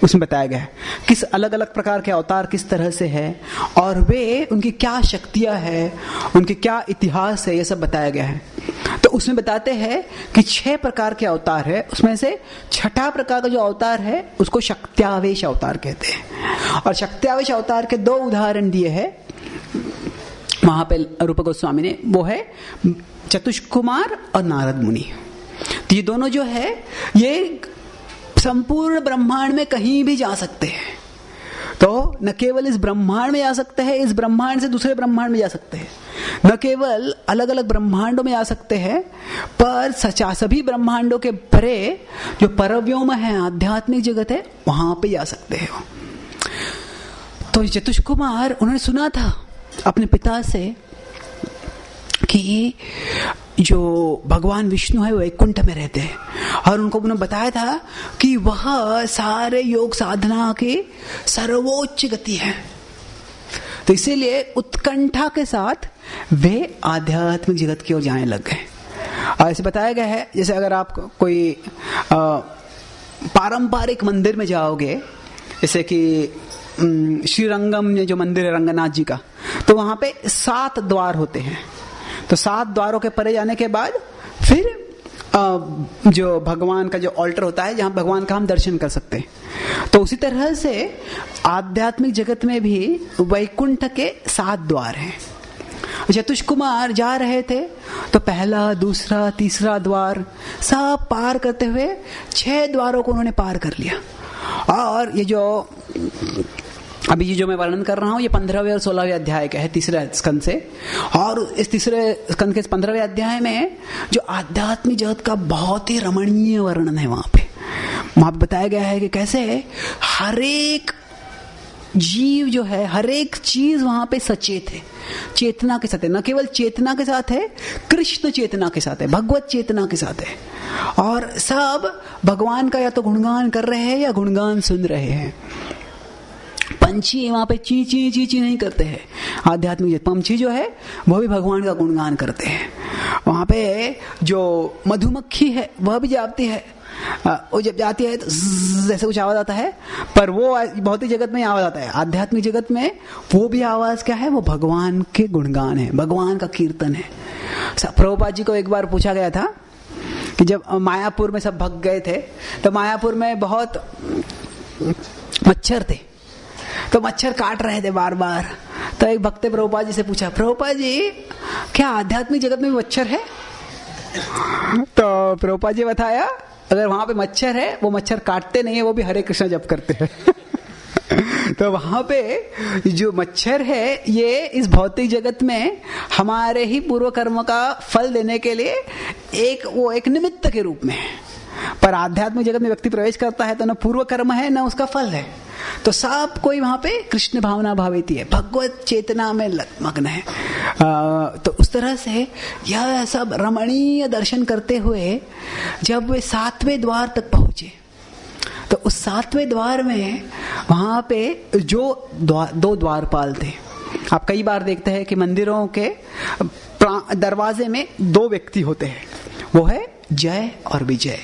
Speaker 1: उसमें बताया गया है किस अलग अलग प्रकार के अवतार किस तरह से है, और वे उनकी क्या शक्तियां हैं, उनके क्या इतिहास है, ये सब बताया गया है। तो उसमें बताते हैं कि 6 प्रकार के अवतार है, उसमें से छठा प्रकार का जो अवतार है उसको शक्त्यावेश अवतार कहते हैं। और शक्त्यावेश अवतार के 2 उदाहरण दिए हैं वहां पे रूप गोस्वामी ने, वो है चतुष्कुमार और नारद मुनि। तो ये दोनों जो है ये संपूर्ण ब्रह्मांड में कहीं भी जा सकते हैं। तो न केवल इस ब्रह्मांड में जा सकते हैं, इस ब्रह्मांड से दूसरे ब्रह्मांड में जा सकते हैं, न केवल अलग अलग ब्रह्मांडों में जा सकते हैं, पर सभी ब्रह्मांडों के परे जो परव्योम है, आध्यात्मिक जगत है, वहां पे जा सकते हैं। तो चतुष्कुमार उन्होंने सुना था अपने पिता से कि जो भगवान विष्णु है वो वैकुंठ में रहते हैं, और उनको उन्होंने बताया था कि वह सारे योग साधना की सर्वोच्च गति है। तो इसीलिए उत्कंठा के साथ वे आध्यात्मिक जगत की ओर जाने लग गए। और ऐसे बताया गया है, जैसे अगर आप कोई पारंपरिक मंदिर में जाओगे, जैसे कि श्रीरंगम में जो मंदिर है रंगनाथ जी का, तो वहां पे 7 द्वार होते हैं। तो 7 द्वारों के परे जाने के बाद फिर जो भगवान का जो ऑल्टर होता है, जहां भगवान का हम दर्शन कर सकते हैं। तो उसी तरह से आध्यात्मिक जगत में भी वैकुंठ के 7 द्वार हैं। चतुष्कुमार जा रहे थे तो पहला, दूसरा, तीसरा द्वार सब पार करते हुए 6 द्वारों को उन्होंने पार कर लिया। और ये जो अभी ये जो मैं वर्णन कर रहा हूं, ये 15वें और 16वें अध्याय का है, तीसरे स्कंद से। और इस तीसरे स्कंद के 15वें अध्याय में जो आध्यात्मिक जगत का बहुत ही रमणीय वर्णन है, वहां पे बताया गया है कि कैसे हर एक जीव जो है हर एक चीज वहां पे सचेत है, चेतना के साथ है। न केवल चेतना के साथ है, कृष्ण चेतना के साथ है, भगवत चेतना के साथ है। और सब भगवान का या तो गुणगान कर रहे हैं या गुणगान सुन रहे हैं। पंछी वहां पे ची ची ची ची नहीं करते हैं। आध्यात्मिक पंछी जो है वो भी भगवान का गुणगान करते हैं। वहां पे जो मधुमक्खी है वह भी जाती है, वो जब जाती है तो जैसे कुछ आवाज आता है, पर वो भौतिक जगत में आवाज आता है। आध्यात्मिक जगत में वो भी आवाज क्या है, वो भगवान के गुणगान है, भगवान का कीर्तन है। प्रभुपाद जी को एक बार पूछा गया था कि जब मायापुर में सब भग गए थे तो मायापुर में बहुत मच्छर थे, तो मच्छर काट रहे थे बार बार। तो एक भक्त प्रभुपाद जी से पूछा, प्रभुपाद जी क्या आध्यात्मिक जगत में भी मच्छर है? तो प्रभुपाद जी बताया, अगर वहां पे मच्छर है, वो मच्छर काटते नहीं है, वो भी हरे कृष्ण जप करते हैं। तो वहां पे जो मच्छर है ये इस भौतिक जगत में हमारे ही पूर्व कर्म का फल देने के लिए एक निमित्त के रूप में है। पर आध्यात्मिक जगत में व्यक्ति प्रवेश करता है तो न पूर्व कर्म है न उसका फल है। तो सब कोई वहां पे कृष्ण भावना भाविती है, भगवत चेतना में मग्न है। तो उस तरह से यह सब रमणीय दर्शन करते हुए जब वे 7वें द्वार तक पहुंचे, तो उस 7वें द्वार में वहां पे जो दो द्वारपाल थे। आप कई बार देखते हैं कि मंदिरों के दरवाजे में 2 व्यक्ति होते हैं, वो है जय और विजय।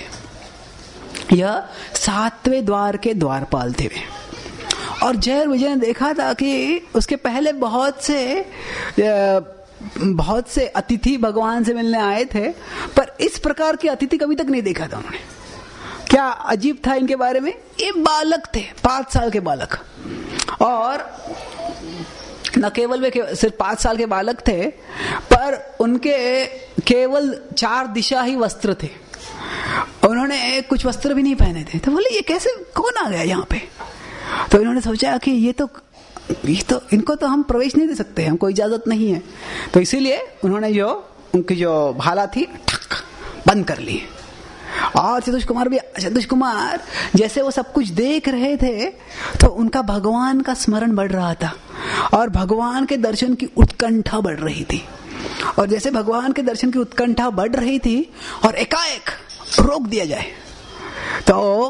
Speaker 1: यह 7वें द्वार के द्वारपाल थे वे। और जय और विजय ने देखा था कि उसके पहले बहुत से अतिथि भगवान से मिलने आए थे, पर इस प्रकार के अतिथि कभी तक नहीं देखा था उन्होंने। क्या अजीब था इनके बारे में, ये बालक थे, 5 साल के बालक। और न केवल वे सिर्फ 5 साल के बालक थे, पर उनके केवल 4 दिशा ही वस्त्र थे। उन्होंने कुछ वस्त्र भी नहीं पहने थे। तो बोले ये कैसे, कौन आ गया यहाँ पे? तो इन्होंने सोचा कि ये तो इनको तो हम प्रवेश नहीं दे सकते, हमको इजाजत नहीं है। तो इसीलिए उन्होंने उनकी जो भाला थी ठक बंद कर ली। और सतीश कुमार जैसे वो सब कुछ देख रहे थे तो उनका भगवान का स्मरण बढ़ रहा था और भगवान के दर्शन की उत्कंठा बढ़ रही थी। और जैसे भगवान के दर्शन की उत्कंठा बढ़ रही थी और एकाएक रोक दिया जाए तो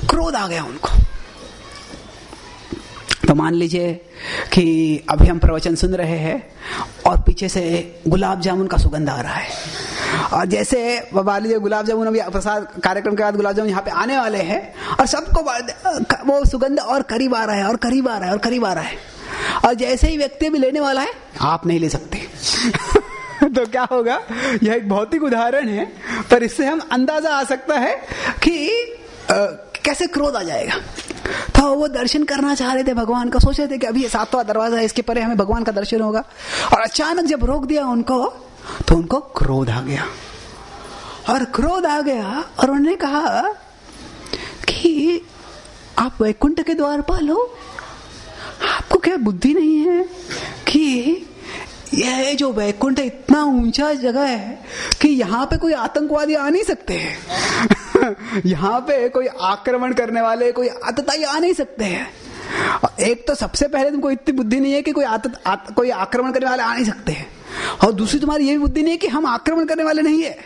Speaker 1: क्रोध आ गया उनको। तो मान लीजिए कि अभी हम प्रवचन सुन रहे हैं और पीछे से गुलाब जामुन का सुगंध आ रहा है, और जैसे मान लीजिए गुलाब जामुन अभी प्रसाद कार्यक्रम के बाद गुलाब जामुन यहाँ पे आने वाले हैं और सबको वो सुगंध और करीब आ रहा है और करीब आ रहा है और करीब आ रहा है, और जैसे ही व्यक्ति भी लेने वाला है आप नहीं ले सकते। तो क्या होगा, यह एक भौतिक उदाहरण है, पर इससे हम अंदाजा आ सकता है कि कैसे क्रोध आ जाएगा। तो वो दर्शन करना चाह रहे थे भगवान का, सोच रहे थे कि अभी ये 7वां दरवाजा है, इसके परे हमें भगवान का दर्शन होगा, और अचानक जब रोक दिया उनको तो उनको क्रोध आ गया। और क्रोध आ गया और उन्होंने कहा कि आप वैकुंठ के द्वारपाल हो, आपको क्या बुद्धि नहीं है कि यह जो वैकुंठ इतना ऊंचा जगह है कि यहाँ पे कोई आतंकवादी आ नहीं सकते हैं। यहाँ पे कोई आक्रमण करने वाले, कोई आतताई आ नहीं सकते हैं। एक तो सबसे पहले तुमको इतनी बुद्धि नहीं है कि कोई आक्रमण करने वाले आ नहीं सकते हैं, और दूसरी तुम्हारी ये भी बुद्धि नहीं है कि हम आक्रमण करने वाले नहीं है।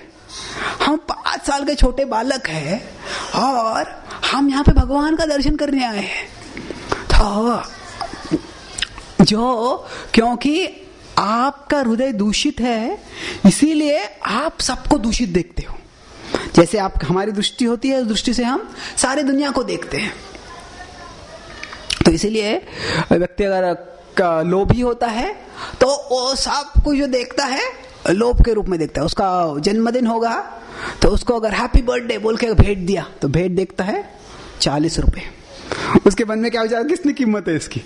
Speaker 1: हम 5 साल के छोटे बालक हैं और हम यहाँ पे भगवान का दर्शन करने आए हैं। तो क्योंकि आपका हृदय दूषित है, इसीलिए आप सबको दूषित देखते हो। जैसे आप हमारी दृष्टि होती है, उस दृष्टि से हम सारी दुनिया को देखते हैं। तो इसीलिए व्यक्ति अगर लोभी होता है तो वो सब कुछ जो देखता है लोभ के रूप में देखता है। उसका जन्मदिन होगा तो उसको अगर हैप्पी बर्थडे बोल के भेंट दिया तो भेंट देखता है 40 रुपए। उसके मन में क्या विचार, किसने कीमत है इसकी।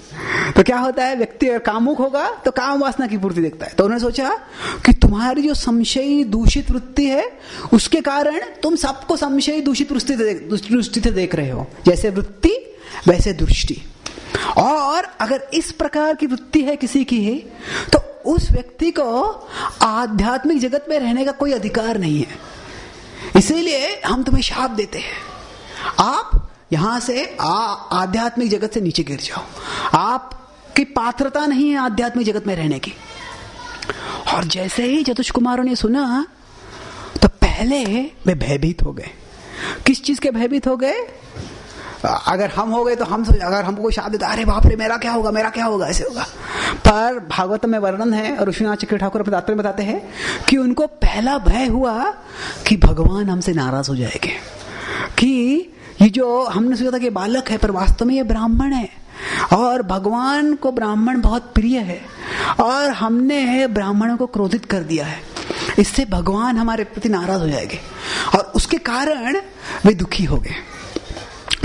Speaker 1: तो क्या होता है, व्यक्ति अगर कामुक होगा तो काम वासना की पूर्ति देखता है। तो उन्होंने सोचा कि तुम्हारी जो संशयी दूषित वृत्ति है उसके कारण तुम सबको संशयी दूषित दृष्टि से देख रहे हो। जैसे वृत्ति वैसे दृष्टि। और अगर इस प्रकार की वृत्ति है किसी की है तो उस व्यक्ति को आध्यात्मिक जगत में रहने का कोई अधिकार नहीं है। इसीलिए हम तुम्हें शाप देते हैं, आप यहां से आध्यात्मिक जगत से नीचे गिर जाओ, आपकी पात्रता नहीं है आध्यात्मिक जगत में रहने की। और जैसे ही चतुष्कुमारों ने सुना तो पहले वे भयभीत हो गए। किस चीज के भयभीत हो गए? अगर हम हो गए तो हम अगर हमको कोई शाप देता, अरे बाप रे मेरा क्या होगा, मेरा क्या होगा, ऐसे होगा। पर भागवत में वर्णन है और ऋषिनाथ चक्रवर्ती ठाकुर अपने तात्पर्य बताते हैं कि उनको पहला भय हुआ कि भगवान हमसे नाराज हो जाएंगे, कि ये जो हमने सोचा था कि बालक है पर वास्तव में ये ब्राह्मण है और भगवान को ब्राह्मण बहुत प्रिय है और हमने ब्राह्मणों को क्रोधित कर दिया है, इससे भगवान हमारे प्रति नाराज हो जाएंगे और उसके कारण वे दुखी हो गए।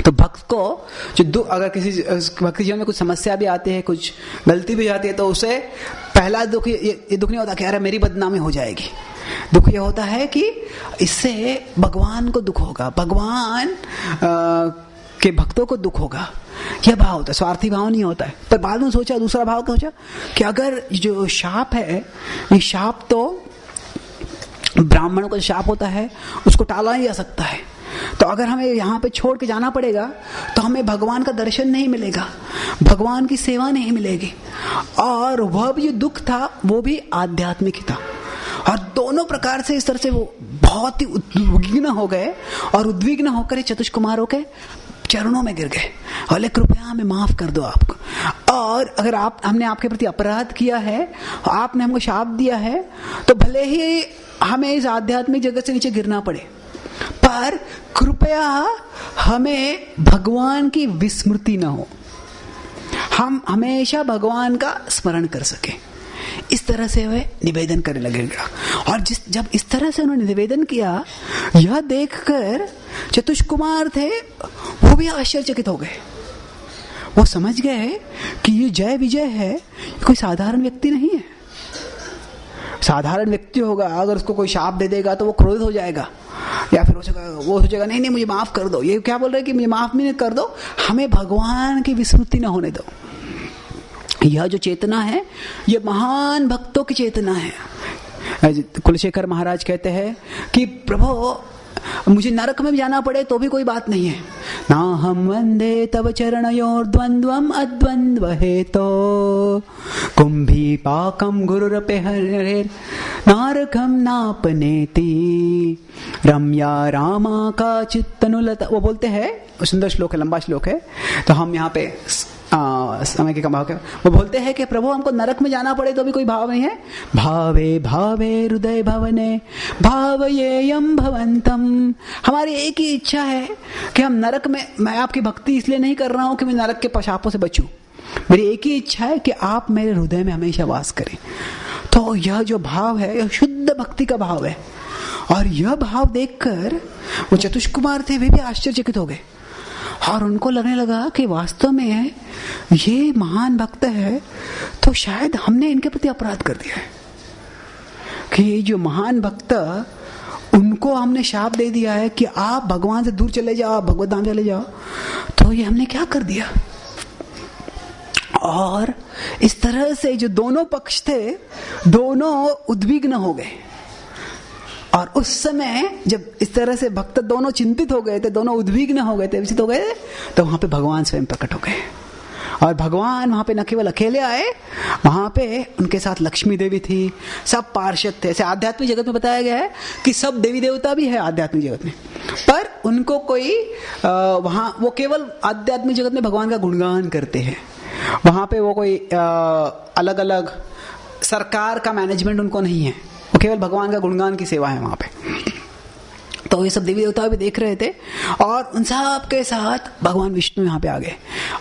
Speaker 1: तो भक्त को जो अगर किसी भक्त के जीवन में कुछ समस्या भी आती है, कुछ गलती भी जाती है, तो उसे पहला दुख ये दुख नहीं होता कि अरे मेरी बदनामी हो जाएगी। दुख ये होता है कि इससे भगवान को दुख होगा, भगवान के भक्तों को दुख होगा, यह भाव होता है। स्वार्थी भाव नहीं होता है। पर बाद में सोचा, दूसरा भाव क्या सोचा कि अगर जो शाप है, ये शाप तो ब्राह्मणों का शाप होता है, उसको टाला नहीं जा सकता है। तो अगर हमें यहाँ पे छोड़ के जाना पड़ेगा तो हमें भगवान का दर्शन नहीं मिलेगा, भगवान की सेवा नहीं मिलेगी, और वह भी जो दुख था वो भी आध्यात्मिक ही था। और दोनों प्रकार से इस तरह से वो बहुत ही उद्विग्न हो गए और उद्विग्न होकर चतुष्कुमारों के चरणों में गिर गए, बोले कृपया हमें माफ कर दो आपको, और अगर हमने आपके प्रति अपराध किया है, आपने हमको शाप दिया है, तो भले ही हमें इस आध्यात्मिक जगत से नीचे गिरना पड़े, पर कृपया हमें भगवान की विस्मृति न हो, हम हमेशा भगवान का स्मरण कर सके। इस तरह से वे निवेदन करने लगेगा। और जब इस तरह से उन्होंने निवेदन किया, यह देखकर चतुष्कुमार थे वो भी आश्चर्यचकित हो गए। वो समझ गए कि ये जय विजय है, कोई साधारण व्यक्ति नहीं है। साधारण व्यक्ति होगा, अगर उसको कोई शाप दे देगा तो वो क्रोधित हो जाएगा, या फिर वो सोचेगा नहीं नहीं मुझे माफ कर दो। ये क्या बोल रहे हैं कि मुझे माफ भी नहीं कर दो, हमें भगवान की विस्मृति न होने दो। यह जो चेतना है ये महान भक्तों की चेतना है। कुलशेखर महाराज कहते हैं कि प्रभु मुझे नरक में जाना पड़े तो भी कोई बात नहीं है, ना हम वंदे तव चरणयोर द्वंद्वम अद्वंद्व हेतो कुंभी पाकम गुरुरपे हरे नारकम नापनेति रम्या रामा का चित्तनुलता। वो बोलते हैं, सुंदर श्लोक है, लंबा श्लोक है, तो हम यहाँ पे समय के कमाओ के वो बोलते हैं कि प्रभु हमको नरक में जाना पड़े तो भी कोई भाव नहीं है। भावे भावे हृदय भवने भावयेयम भवंतम। हमारी एक ही इच्छा है कि हम नरक में, मैं आपकी भक्ति इसलिए नहीं कर रहा हूं कि मैं नरक के शापों से बचूं, मेरी एक ही इच्छा है कि आप मेरे हृदय में हमेशा वास करें। तो यह जो भाव है यह शुद्ध भक्ति का भाव है। और यह भाव देखकर वो चतुष्कुमार थे, वे भी आश्चर्यचकित हो गए और उनको लगने लगा कि वास्तव में ये महान भक्त है, तो शायद हमने इनके प्रति अपराध कर दिया है कि ये जो महान भक्त, उनको हमने शाप दे दिया है कि आप भगवान से दूर चले जाओ, भगवत धाम चले जाओ। तो ये हमने क्या कर दिया। और इस तरह से जो दोनों पक्ष थे दोनों उद्विग्न हो गए। और उस समय जब इस तरह से भक्त दोनों चिंतित हो गए थे, दोनों उद्विग्न हो गए थे, विचलित हो गए, तो वहां पे भगवान स्वयं प्रकट हो गए। और भगवान वहां पे न केवल अकेले आए, वहां पे उनके साथ लक्ष्मी देवी थी, सब पार्षद थे। ऐसे आध्यात्मिक जगत में बताया गया है कि सब देवी देवता भी है आध्यात्मिक जगत में, पर उनको कोई वहां, वो केवल आध्यात्मिक जगत में भगवान का गुणगान करते हैं। वहां पे वो कोई अलग अलग सरकार का मैनेजमेंट उनको नहीं है, वो केवल भगवान का गुणगान की सेवा है वहां पे। तो ये सब देवी देवता भी देख रहे थे और उन सब के साथ भगवान विष्णु यहाँ पे आ गए।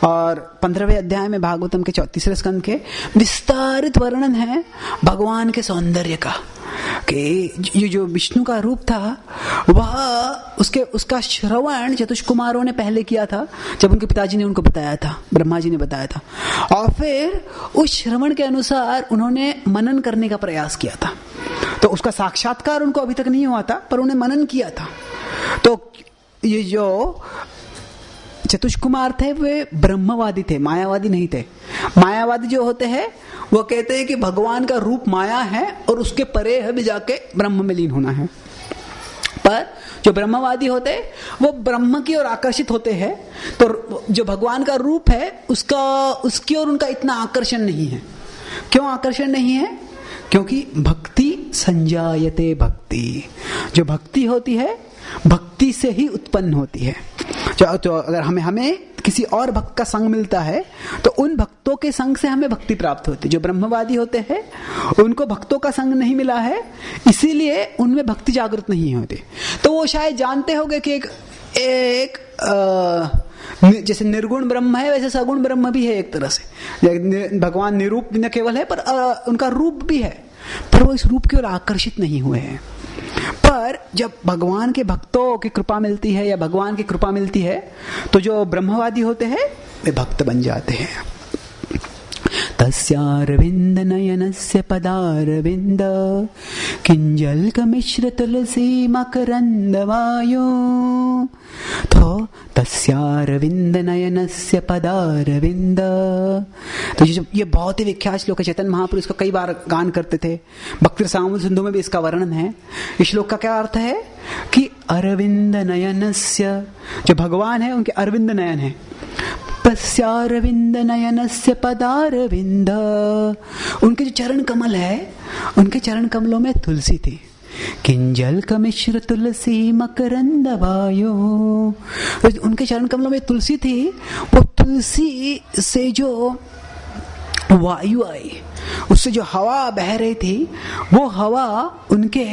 Speaker 1: और 15वें अध्याय में भागवतम के 34वें स्कंद के विस्तारित वर्णन है भगवान के सौंदर्य का, कि ये जो विष्णु का रूप था वह उसका श्रवण चतुष्कुमारों ने पहले किया था, जब उनके पिताजी ने उनको बताया था, ब्रह्मा जी ने बताया था, और फिर उस श्रवण के अनुसार उन्होंने मनन करने का प्रयास किया था। तो उसका साक्षात्कार उनको अभी तक नहीं हुआ था, पर उन्हें मनन किया था। तो ये जो चतुष्कुमार थे वे ब्रह्मवादी थे, मायावादी नहीं थे। मायावादी जो होते हैं वो कहते हैं कि भगवान का रूप माया है और उसके परे है भी जाके ब्रह्म में लीन होना है। पर जो ब्रह्मवादी होते हैं वो ब्रह्म की ओर आकर्षित होते हैं, तो जो भगवान का रूप है उसकी ओर उनका इतना आकर्षण नहीं है। क्यों आकर्षण नहीं है? क्योंकि भक्ति संजायते भक्ति, जो भक्ति होती है भक्ति से ही उत्पन्न होती है। तो अगर हमें किसी और भक्त का संग मिलता है तो उन भक्तों के संग से हमें भक्ति प्राप्त होती है। जो ब्रह्मवादी होते हैं उनको भक्तों का संग नहीं मिला है, इसीलिए उनमें भक्ति जागृत नहीं होती। तो वो शायद जानते होंगे कि एक जैसे निर्गुण ब्रह्म है वैसे सगुण ब्रह्म भी है एक तरह से। भगवान निरूप न केवल है पर उनका रूप भी है, पर वो इस रूप की ओर आकर्षित नहीं हुए हैं। पर जब भगवान के भक्तों की कृपा मिलती है या भगवान की कृपा मिलती है तो जो ब्रह्मवादी होते हैं वे भक्त बन जाते हैं। तस्यारविंद नयनस्य पदारविंद किंजल्क मिश्र तुलसी मकरंद वायो। तो तस्यारविंद नयनस्य पदारविंद, तो ये बहुत ही विख्यात श्लोक है। चैतन्य महाप्रभु इसको कई बार गान करते थे। भक्ति रसामृत सिंधु में भी इसका वर्णन है। इस श्लोक का क्या अर्थ है कि अरविंद नयनस्य, जो भगवान है उनके अरविंद नयन है। तस्यारविंद नयनस्य पदारविंद, उनके जो चरण कमल है उनके चरण कमलों में तुलसी थी। किंजल्क मिश्र तुलसी मकरंद वायो, उनके चरण कमलों में तुलसी थी। वो तुलसी से जो वायु आई, उससे जो हवा बह रही थी वो हवा उनके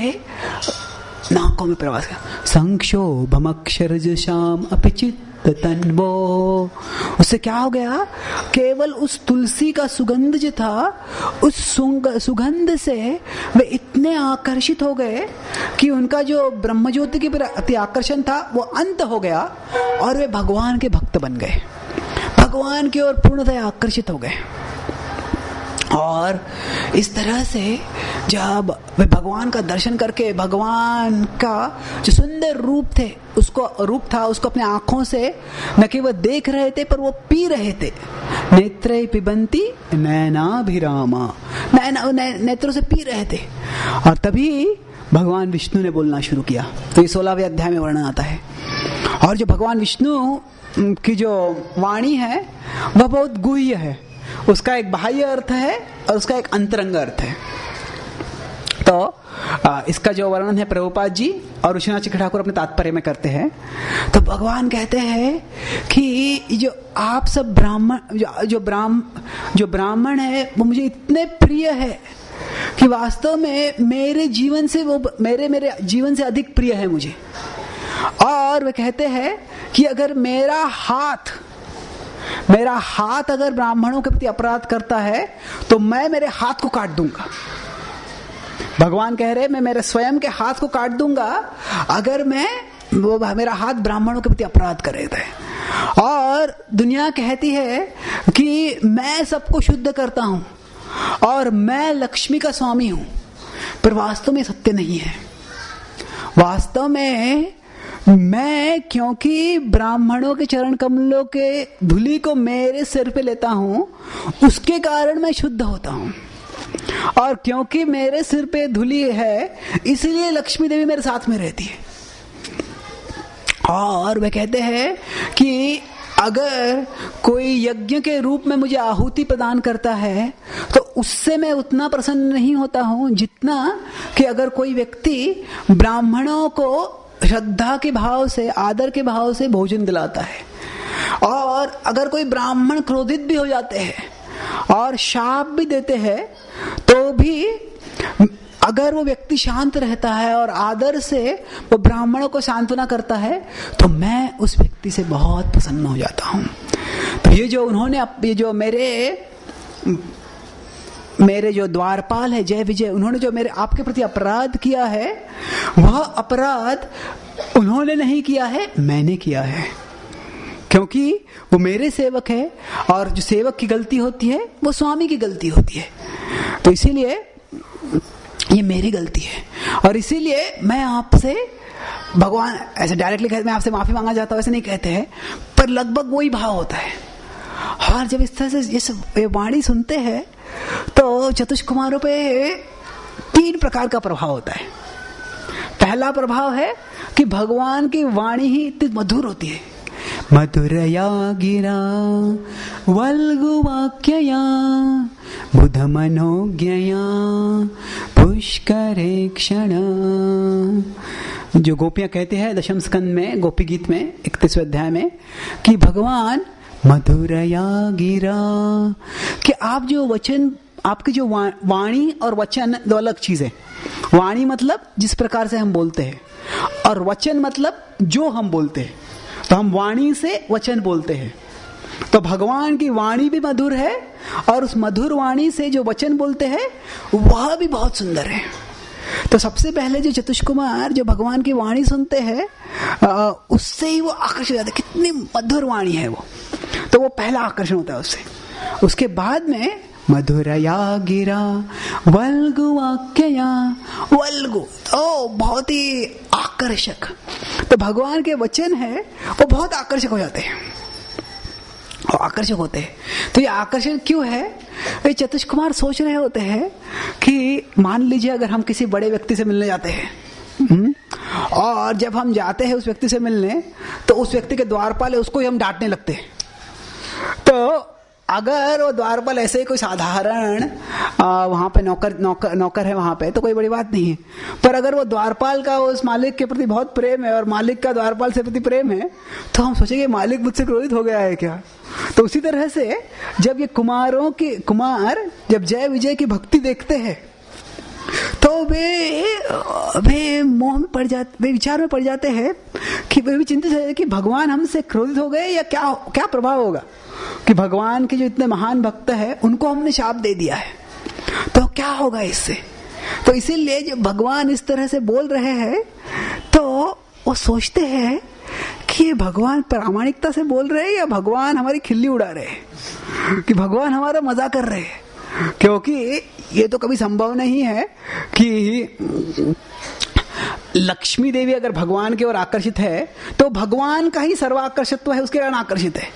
Speaker 1: नाकों में प्रवास किया। संक्षोभमक्षरज श्याम अपिचित तन्वो, उससे क्या हो गया? केवल उस तुलसी का सुगंध जो था उस सुगंध से वे इतने आकर्षित हो गए कि उनका जो ब्रह्मज्योति के प्रति आकर्षण था वो अंत हो गया और वे भगवान के भक्त बन गए, भगवान की ओर पूर्णतः आकर्षित हो गए। और इस तरह से जब वे भगवान का दर्शन करके भगवान का जो सुंदर रूप था उसको अपने आंखों से न केवल देख रहे थे पर वो पी रहे थे। नेत्रे पिबंती नयनाभिरामा, नेत्रों से पी रहे थे। और तभी भगवान विष्णु ने बोलना शुरू किया। तो ये 16वें अध्याय में वर्णन आता है। और जो भगवान विष्णु की जो वाणी है वह बहुत गुह्य है। उसका एक बाह्य अर्थ है और उसका एक अंतरंग अर्थ है। तो इसका जो वर्णन है प्रभुपाद जी और ऋषिनाथ जी ठाकुर अपने तात्पर्य में करते हैं। तो भगवान कहते हैं कि जो आप सब ब्राह्मण जो ब्राह्मण है वो मुझे इतने प्रिय है कि वास्तव में मेरे जीवन से वो मेरे जीवन से अधिक प्रिय है मुझे। और वे कहते हैं कि अगर मेरा हाथ अगर ब्राह्मणों के प्रति अपराध करता है तो मैं मेरे हाथ को काट दूंगा। भगवान कह रहे मैं मेरे स्वयं के हाथ को काट दूंगा अगर मेरा हाथ ब्राह्मणों के प्रति अपराध करे थे। और दुनिया कहती है कि मैं सबको शुद्ध करता हूं और मैं लक्ष्मी का स्वामी हूं, पर वास्तव में सत्य नहीं है। वास्तव में मैं क्योंकि ब्राह्मणों के चरण कमलों के धूलि को मेरे सिर पे लेता हूं उसके कारण मैं शुद्ध होता हूं। और क्योंकि मेरे सिर पे धूलि है इसलिए लक्ष्मी देवी मेरे साथ में रहती है। और वे कहते हैं कि अगर कोई यज्ञ के रूप में मुझे आहुति प्रदान करता है तो उससे मैं उतना प्रसन्न नहीं होता हूं जितना कि अगर कोई व्यक्ति ब्राह्मणों को श्रद्धा के भाव से आदर के भाव से भोजन दिलाता है। और अगर कोई ब्राह्मण क्रोधित भी हो जाते हैं और शाप भी देते हैं तो भी अगर वो व्यक्ति शांत रहता है और आदर से वो ब्राह्मणों को सांत्वना करता है तो मैं उस व्यक्ति से बहुत प्रसन्न हो जाता हूं। तो ये जो मेरे जो द्वारपाल है जय विजय, उन्होंने जो मेरे आपके प्रति अपराध किया है वह अपराध उन्होंने नहीं किया है, मैंने किया है। क्योंकि वो मेरे सेवक है और जो सेवक की गलती होती है वो स्वामी की गलती होती है। तो इसीलिए ये मेरी गलती है और इसीलिए मैं आपसे, भगवान ऐसे डायरेक्टली कहते मैं आपसे माफी मांगा जाता हूं ऐसे नहीं कहते हैं, पर लगभग वही भाव होता है। और जब इस तरह से ये वाणी सुनते हैं तो चतुष कुमारों पे 3 प्रकार का प्रभाव होता है। पहला प्रभाव है कि भगवान की वाणी ही इतनी मधुर होती है। मधुरया गिरा वल्गुवाक्यया बुध मनोज्ञया पुष्करे क्षण। जो गोपियां कहते हैं दशम स्कंद में गोपी गीत में 31वें अध्याय में कि भगवान मधुरया गिरा, कि आप जो वचन, आपकी जो वाणी और वचन दो अलग चीज है। वाणी मतलब जिस प्रकार से हम बोलते हैं, और वचन मतलब जो हम बोलते हैं। तो हम वाणी से वचन बोलते हैं, तो भगवान की वाणी भी मधुर है और उस मधुर वाणी से जो वचन बोलते हैं वह भी बहुत सुंदर है। तो सबसे पहले जो चतुष्कुमार जो भगवान की वाणी सुनते हैं उससे ही वो आकर्षित हो जाते, कितनी मधुर वाणी है वो, तो वो पहला आकर्षण होता है उससे। उसके बाद में मधुरया गिरा वल्गुवाक्यया, वल्गु तो बहुत ही आकर्षक। तो भगवान के वचन है वो बहुत आकर्षक हो जाते हैं और आकर्षक होते हैं। तो ये आकर्षण क्यों है? ये चतुष्कुमार सोच रहे होते हैं कि मान लीजिए अगर हम किसी बड़े व्यक्ति से मिलने जाते हैं और जब हम जाते हैं उस व्यक्ति से मिलने, तो उस व्यक्ति के द्वारपाल है उसको ही हम डांटने लगते हैं। तो अगर वो द्वारपाल ऐसे ही कोई साधारण वहां पे नौकर है वहां पे, तो कोई बड़ी बात नहीं है। पर अगर वो द्वारपाल का उस मालिक के प्रति बहुत प्रेम है और मालिक का द्वारपाल से प्रति प्रेम है, तो हम सोचेंगे मालिक मुझसे क्रोधित हो गया है क्या। तो उसी तरह से जब ये कुमार जब जय विजय की भक्ति देखते हैं तो वे मोह में पड़ जाते, वे विचार में पड़ जाते हैं कि वे भी चिंतित है कि भगवान हमसे क्रोधित हो गए या क्या प्रभाव होगा कि भगवान के जो इतने महान भक्त है उनको हमने शाप दे दिया है, तो क्या होगा इससे। तो इसीलिए जब भगवान इस तरह से बोल रहे हैं तो वो सोचते हैं कि भगवान प्रामाणिकता से बोल रहे हैं या भगवान हमारी खिल्ली उड़ा रहे हैं, कि भगवान हमारा मजाक कर रहे हैं। क्योंकि ये तो कभी संभव नहीं है कि लक्ष्मी देवी अगर भगवान की ओर आकर्षित है तो भगवान का ही सर्वाकर्षित्व है, उसके कारण आकर्षित है।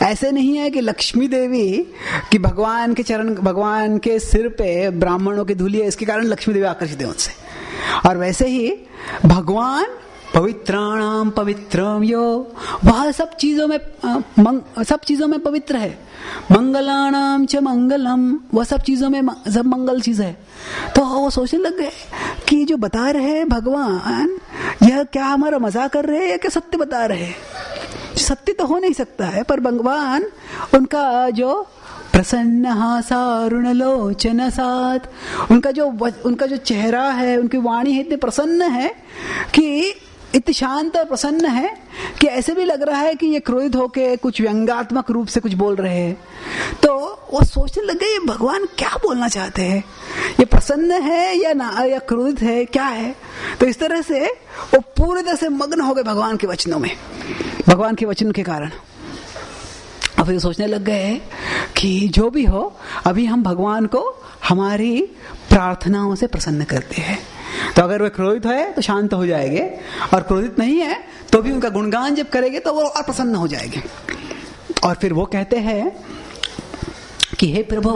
Speaker 1: ऐसे नहीं है कि लक्ष्मी देवी कि भगवान के चरण, भगवान के सिर पे ब्राह्मणों की धूली है, इसके कारण लक्ष्मी देवी आकर्षित है उनसे। और वैसे ही भगवान पवित्राणाम पवित्रम यो, वह सब चीजों में पवित्र है। मंगलानाम च मंगलम, वह सब चीजों में सब मंगल चीज है। तो वो सोचने लग गए कि जो बता रहे हैं भगवान, यह क्या हमारा मजाक कर रहे हैं या क्या सत्य बता रहे हैं। सत्य तो हो नहीं सकता है, पर भगवान उनका जो प्रसन्न हासारुण लोचन साथ, उनका जो चेहरा है, उनकी वाणी है इतनी प्रसन्न है कि इतनी शांत और प्रसन्न है कि ऐसे भी लग रहा है कि ये क्रोधित होके कुछ व्यंग्यात्मक रूप से कुछ बोल रहे हैं। तो वो सोचने लग गए ये भगवान क्या बोलना चाहते हैं, ये प्रसन्न है या क्रोधित है, क्या है। तो इस तरह से वो पूरी तरह से मग्न हो गए भगवान के वचनों में, भगवान के वचन के कारण। और फिर सोचने लग गए कि जो भी हो, अभी हम भगवान को हमारी प्रार्थनाओं से प्रसन्न करते हैं। तो अगर वे क्रोधित है तो शांत हो जाएंगे, और क्रोधित नहीं है तो भी उनका गुणगान जब करेंगे तो वो और प्रसन्न हो जाएंगे। और फिर वो कहते हैं कि हे प्रभु,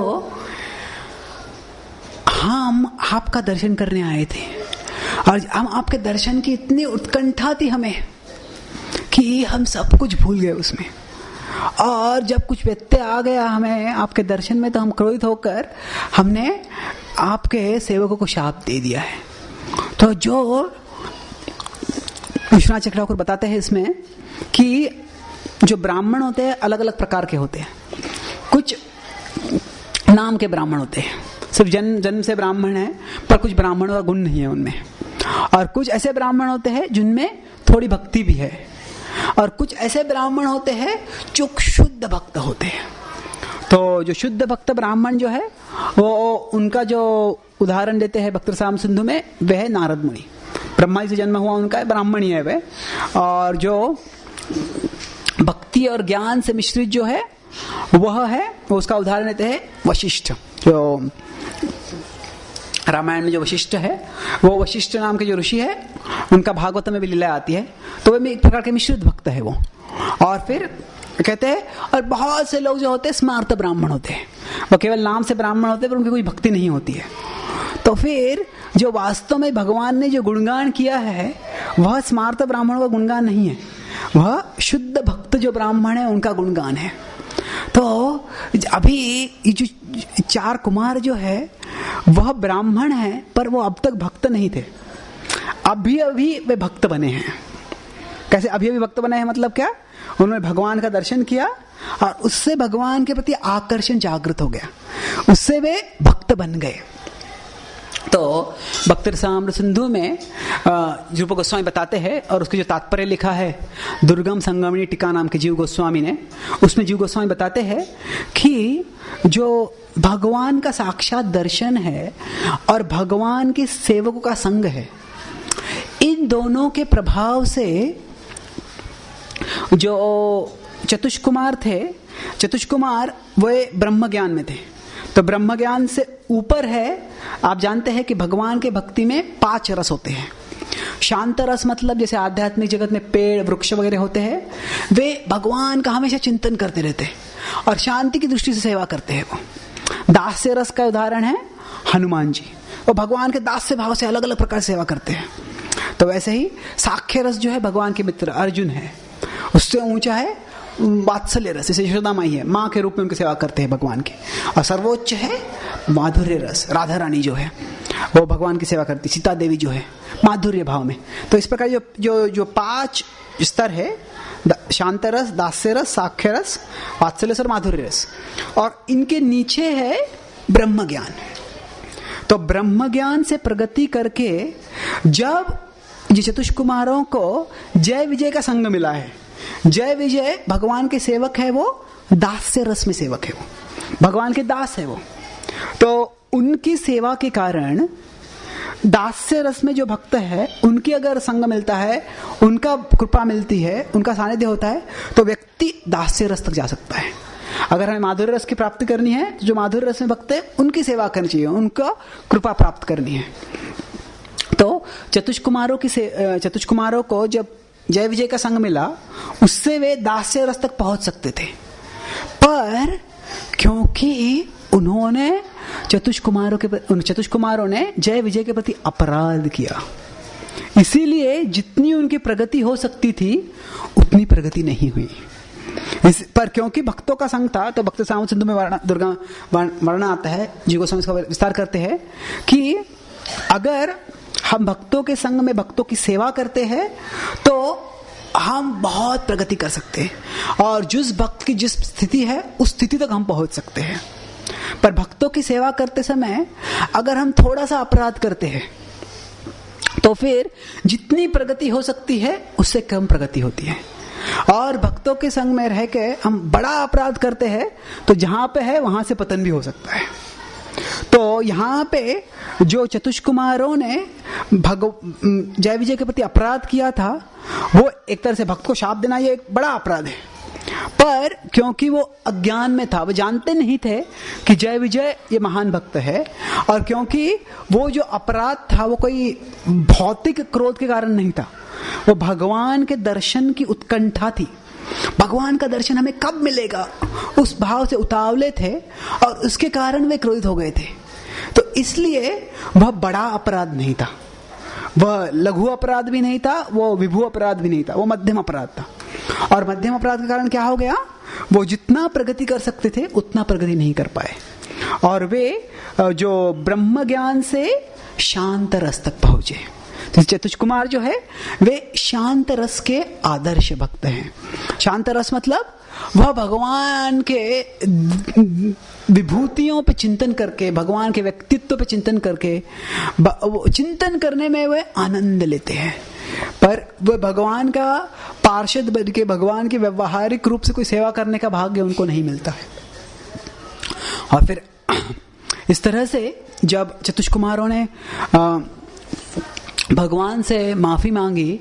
Speaker 1: हम आपका दर्शन करने आए थे और हम आपके दर्शन की इतनी उत्कंठा थी हमें कि हम सब कुछ भूल गए उसमें। और जब कुछ व्यत्यय आ गया हमें आपके दर्शन में, तो हम क्रोधित होकर हमने आपके सेवकों को शाप दे दिया है। तो जो विश्वनाथ चक्रवर्ती बताते हैं इसमें कि जो ब्राह्मण होते हैं अलग अलग प्रकार के होते हैं। कुछ नाम के ब्राह्मण होते हैं, सिर्फ जन्म से ब्राह्मण है, पर कुछ ब्राह्मणों का गुण नहीं है उनमें। और कुछ ऐसे ब्राह्मण होते हैं जिनमें थोड़ी भक्ति भी है, और कुछ ऐसे ब्राह्मण होते हैं जो शुद्ध भक्त होते हैं। तो जो शुद्ध भक्त ब्राह्मण जो है वो उनका जो उदाहरण देते हैं भक्त राम सिंधु में, वह है नारद मुनि। ब्रह्मा जी से जन्म हुआ उनका ब्राह्मण ही है वह। और जो भक्ति और ज्ञान से मिश्रित जो है वह है, उसका उदाहरण देते हैं वशिष्ठ। जो रामायण में जो वशिष्ठ है, वो वशिष्ठ नाम के जो ऋषि है, उनका भागवत में भी लीला आती है। तो वे एक प्रकार के मिश्रित भक्त है वो। और फिर कहते हैं, और बहुत से लोग जो होते हैं स्मार्त ब्राह्मण होते हैं, वो केवल नाम से ब्राह्मण होते हैं पर उनकी कोई भक्ति नहीं होती है। तो फिर जो वास्तव में भगवान ने जो गुणगान किया है वह स्मार्त ब्राह्मणों का गुणगान नहीं है, वह शुद्ध भक्त जो ब्राह्मण है उनका गुणगान है। तो अभी ये जो 4 कुमार जो है वह ब्राह्मण है, पर वो अब तक भक्त नहीं थे, अभी अभी वे भक्त बने हैं। कैसे अभी अभी भक्त बने हैं? मतलब क्या? उन्होंने भगवान का दर्शन किया और उससे भगवान के प्रति आकर्षण जागृत हो गया, उससे वे भक्त बन गए। तो भक्त रसामृत सिंधु में रूप गोस्वामी बताते हैं, और उसके जो तात्पर्य लिखा है दुर्गम संगमनी टीका नाम के जीव गोस्वामी ने, उसमें जीव गोस्वामी बताते हैं कि जो भगवान का साक्षात दर्शन है और भगवान के सेवकों का संग है, इन दोनों के प्रभाव से जो चतुष्कुमार थे, चतुष्कुमार वे ब्रह्म ज्ञान में थे। तो ब्रह्म ज्ञान से ऊपर है, आप जानते हैं कि भगवान के भक्ति में 5 रस होते हैं। शांत रस मतलब जैसे आध्यात्मिक जगत में पेड़ वृक्ष वगैरह होते हैं, वे भगवान का हमेशा चिंतन करते रहते हैं और शांति की दृष्टि से सेवा करते हैं। वो दास्य रस का उदाहरण है हनुमान जी, वो भगवान के दास्य भाव से अलग अलग प्रकार से सेवा करते हैं। तो वैसे ही साख्य रस जो है भगवान के मित्र अर्जुन है, उससे ऊंचा है वात्सल्य रस, जैसे यशोदा माई है, माँ के रूप में उनकी सेवा करते हैं भगवान की। और सर्वोच्च है माधुर्य रस, राधा रानी जो है वो भगवान की सेवा करती, सीता देवी जो है माधुर्य भाव में। तो इस प्रकार जो 5 स्तर है, शांत रस, दास्य रस, साख्य रस, वात्सल्य रस और माधुर्य रस, और इनके नीचे है ब्रह्म ज्ञान। तो ब्रह्म ज्ञान से प्रगति करके जब ये चतुष्कुमारों को जय विजय का संग मिला है, जय विजय भगवान के सेवक है, वो दास्य रस में सेवक है, वो भगवान के दास है वो। तो उनकी सेवा के कारण दास्य रस में जो भक्त है उनकी अगर संग मिलता है, उनका कृपा मिलती है, उनका सानिध्य होता है, तो व्यक्ति दास्य रस तक जा सकता है। अगर हमें माधुर्य रस की प्राप्ति करनी है तो जो माधुर्य रस में भक्त है उनकी सेवा करनी चाहिए, उनका कृपा प्राप्त करनी है। तो चतुष्कुमारों को जब जय विजय का संग मिला, उससे वे दास्य रस तक पहुंच सकते थे, पर क्योंकि उन्होंने चतुष्कुमारों ने जय विजय के प्रति अपराध किया, इसीलिए जितनी उनकी प्रगति हो सकती थी उतनी प्रगति नहीं हुई। पर क्योंकि भक्तों का संग था, तो भक्त रसामृत सिंधु में वर्णन आता है, जी गोस्वामी इसका विस्तार करते हैं कि अगर हम भक्तों के संग में भक्तों की सेवा करते हैं तो हम बहुत प्रगति कर सकते हैं, और जिस भक्त की जिस स्थिति है उस स्थिति तक हम पहुंच सकते हैं। पर भक्तों की सेवा करते समय अगर हम थोड़ा सा अपराध करते हैं तो फिर जितनी प्रगति हो सकती है उससे कम प्रगति होती है। और भक्तों के संग में रह के हम बड़ा अपराध करते हैं तो जहां पे है वहां से पतन भी हो सकता है। तो यहाँ पे जो चतुष्कुमारों ने जय विजय के प्रति अपराध किया था, वो एक तरह से भक्त को शाप देना ये एक बड़ा अपराध है। पर क्योंकि वो अज्ञान में था, वो जानते नहीं थे कि जय विजय ये महान भक्त है, और क्योंकि वो जो अपराध था वो कोई भौतिक क्रोध के कारण नहीं था, वो भगवान के दर्शन की उत्कंठा थी। भगवान का दर्शन हमें कब मिलेगा, उस भाव से उतावले थे, और उसके कारण वे क्रोधित हो गए थे। तो इसलिए वह बड़ा अपराध नहीं था, वह लघु अपराध भी नहीं था, वो विभु अपराध भी नहीं था, वो मध्यम अपराध था। और मध्यम अपराध के कारण क्या हो गया, वो जितना प्रगति कर सकते थे उतना प्रगति नहीं कर पाए, और वे जो ब्रह्म ज्ञान से शांत रस तक पहुंचे। तो चतुष्कुमार जो है वे शांत रस के आदर्श भक्त हैं। शांत रस मतलब वह भगवान के विभूतियों पे चिंतन करके, भगवान के व्यक्तित्व पे चिंतन करके, चिंतन करने में वे आनंद लेते हैं, पर वह भगवान का पार्षद बन के भगवान की व्यवहारिक रूप से कोई सेवा करने का भाग्य उनको नहीं मिलता है। और फिर इस तरह से जब चतुष्कुमारों ने भगवान से माफी मांगी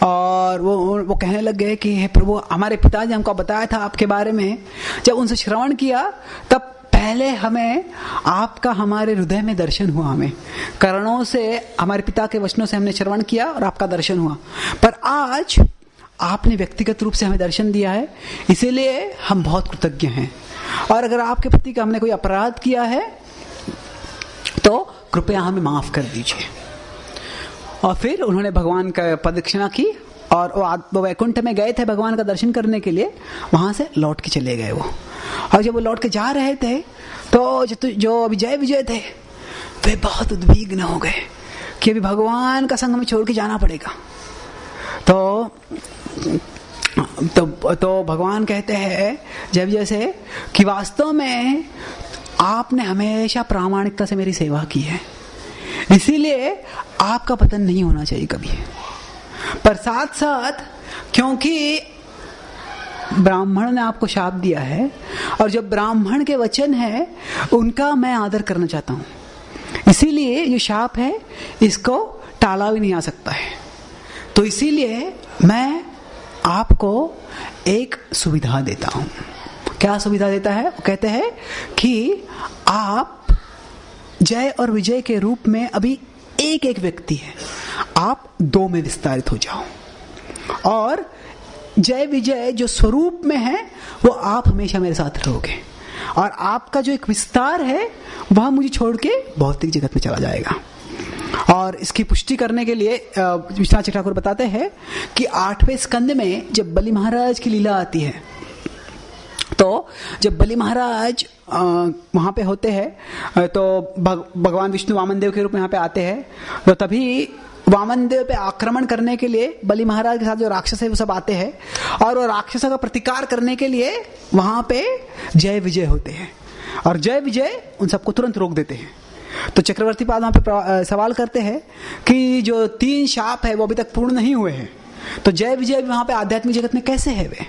Speaker 1: और वो कहने लग गए कि हे प्रभु, हमारे पिताजी हमको बताया था आपके बारे में, जब उनसे श्रवण किया तब पहले हमें आपका हमारे हृदय में दर्शन हुआ, हमें कर्णों से हमारे पिता के वचनों से हमने श्रवण किया और आपका दर्शन हुआ, पर आज आपने व्यक्तिगत रूप से हमें दर्शन दिया है, इसीलिए हम बहुत कृतज्ञ हैं। और अगर आपके प्रति हमने कोई अपराध किया है तो कृपया हमें माफ कर दीजिए। और फिर उन्होंने भगवान का प्रदक्षिणा की और वो वैकुंठ में गए थे भगवान का दर्शन करने के लिए, वहां से लौट के चले गए वो। और जब वो लौट के जा रहे थे तो जो अभी जय विजय थे वे बहुत उद्विग्न हो गए कि अभी भगवान का संग हमें छोड़ के जाना पड़ेगा। तो भगवान कहते हैं जब जैसे कि वास्तव में आपने हमेशा प्रामाणिकता से मेरी सेवा की है, इसीलिए आपका पतन नहीं होना चाहिए कभी। पर साथ साथ क्योंकि ब्राह्मण ने आपको शाप दिया है और जब ब्राह्मण के वचन है उनका मैं आदर करना चाहता हूं, इसीलिए जो शाप है इसको टाला भी नहीं आ सकता है। तो इसीलिए मैं आपको एक सुविधा देता हूं। क्या सुविधा देता है? वो कहते हैं कि आप जय और विजय के रूप में अभी एक एक व्यक्ति है, आप दो में विस्तारित हो जाओ और जय विजय जो स्वरूप में है वो आप हमेशा मेरे साथ रहोगे और आपका जो एक विस्तार है वह मुझे छोड़ के भौतिक जगत में चला जाएगा। और इसकी पुष्टि करने के लिए विश्वनाथ ठाकुर बताते हैं कि 8वें स्कंद में जब बलि महाराज की लीला आती है, तो जब बलि महाराज वहां पे होते हैं तो भगवान विष्णु वामन देव के रूप में यहाँ पे आते हैं, तो तभी वामन देव पे आक्रमण करने के लिए बलि महाराज के साथ जो राक्षस है वो सब आते हैं और वो राक्षसों का प्रतिकार करने के लिए वहां पे जय विजय होते हैं और जय विजय उन सबको तुरंत रोक देते हैं। तो चक्रवर्ती पाद वहां पे सवाल करते हैं कि जो 3 शाप है वो अभी तक पूर्ण नहीं हुए हैं, तो जय विजय भी वहां पे आध्यात्मिक जगत में कैसे है वे?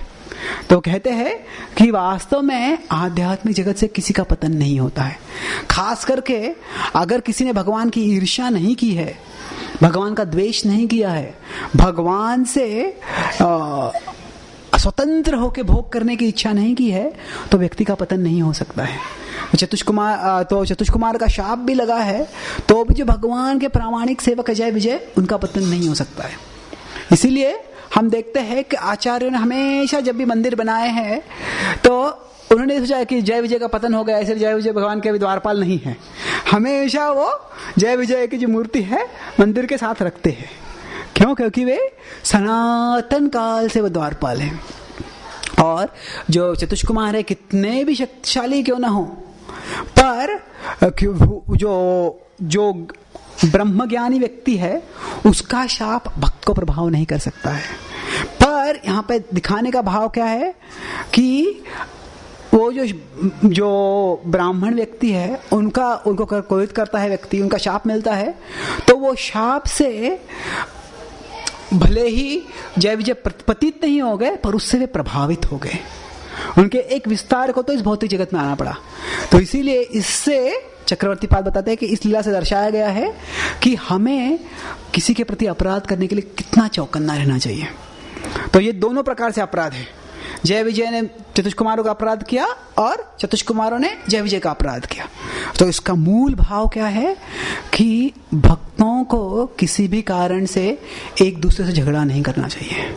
Speaker 1: तो कहते हैं कि वास्तव में आध्यात्मिक जगत से किसी का पतन नहीं होता है, खास करके अगर किसी ने भगवान की ईर्ष्या नहीं की है, भगवान का द्वेष नहीं किया है, भगवान से स्वतंत्र होकर भोग करने की इच्छा नहीं की है, तो व्यक्ति का पतन नहीं हो सकता है। चतुष कुमार का शाप भी लगा है, तो भी जो भगवान के प्रामाणिक सेवक जय विजय उनका पतन नहीं हो सकता है। इसीलिए हम देखते हैं कि आचार्यों ने हमेशा जब भी मंदिर बनाए हैं तो उन्होंने सोचा कि जय विजय का पतन हो गया, ऐसे जय विजय भगवान के द्वारपाल नहीं है, हमेशा वो जय विजय की जो मूर्ति है मंदिर के साथ रखते हैं। क्यों? क्योंकि वे सनातन काल से वो द्वारपाल हैं। और जो चतुष कुमार है कितने भी शक्तिशाली क्यों ना हो, पर जो ब्रह्मज्ञानी व्यक्ति है उसका शाप भक्त को प्रभाव नहीं कर सकता है। पर यहाँ पे दिखाने का भाव क्या है कि वो जो ब्राह्मण व्यक्ति है उनको क्रोधित करता है व्यक्ति, उनका शाप मिलता है, तो वो शाप से भले ही जय विजय पतित नहीं हो गए पर उससे वे प्रभावित हो गए, उनके एक विस्तार को तो इस भौतिक जगत में आना पड़ा। तो इसीलिए इससे चक्रवर्ती पाद बताते हैं कि इस लीला से दर्शाया गया है कि हमें किसी के प्रति अपराध करने के लिए कितना चौकन्ना रहना चाहिए। तो ये दोनों प्रकार से अपराध है। जय विजय ने चतुष कुमारों का अपराध किया और चतुष कुमारों ने जय विजय का अपराध किया। तो इसका मूल भाव क्या है कि भक्तों को किसी भी कारण से एक दूसरे से झगड़ा नहीं करना चाहिए,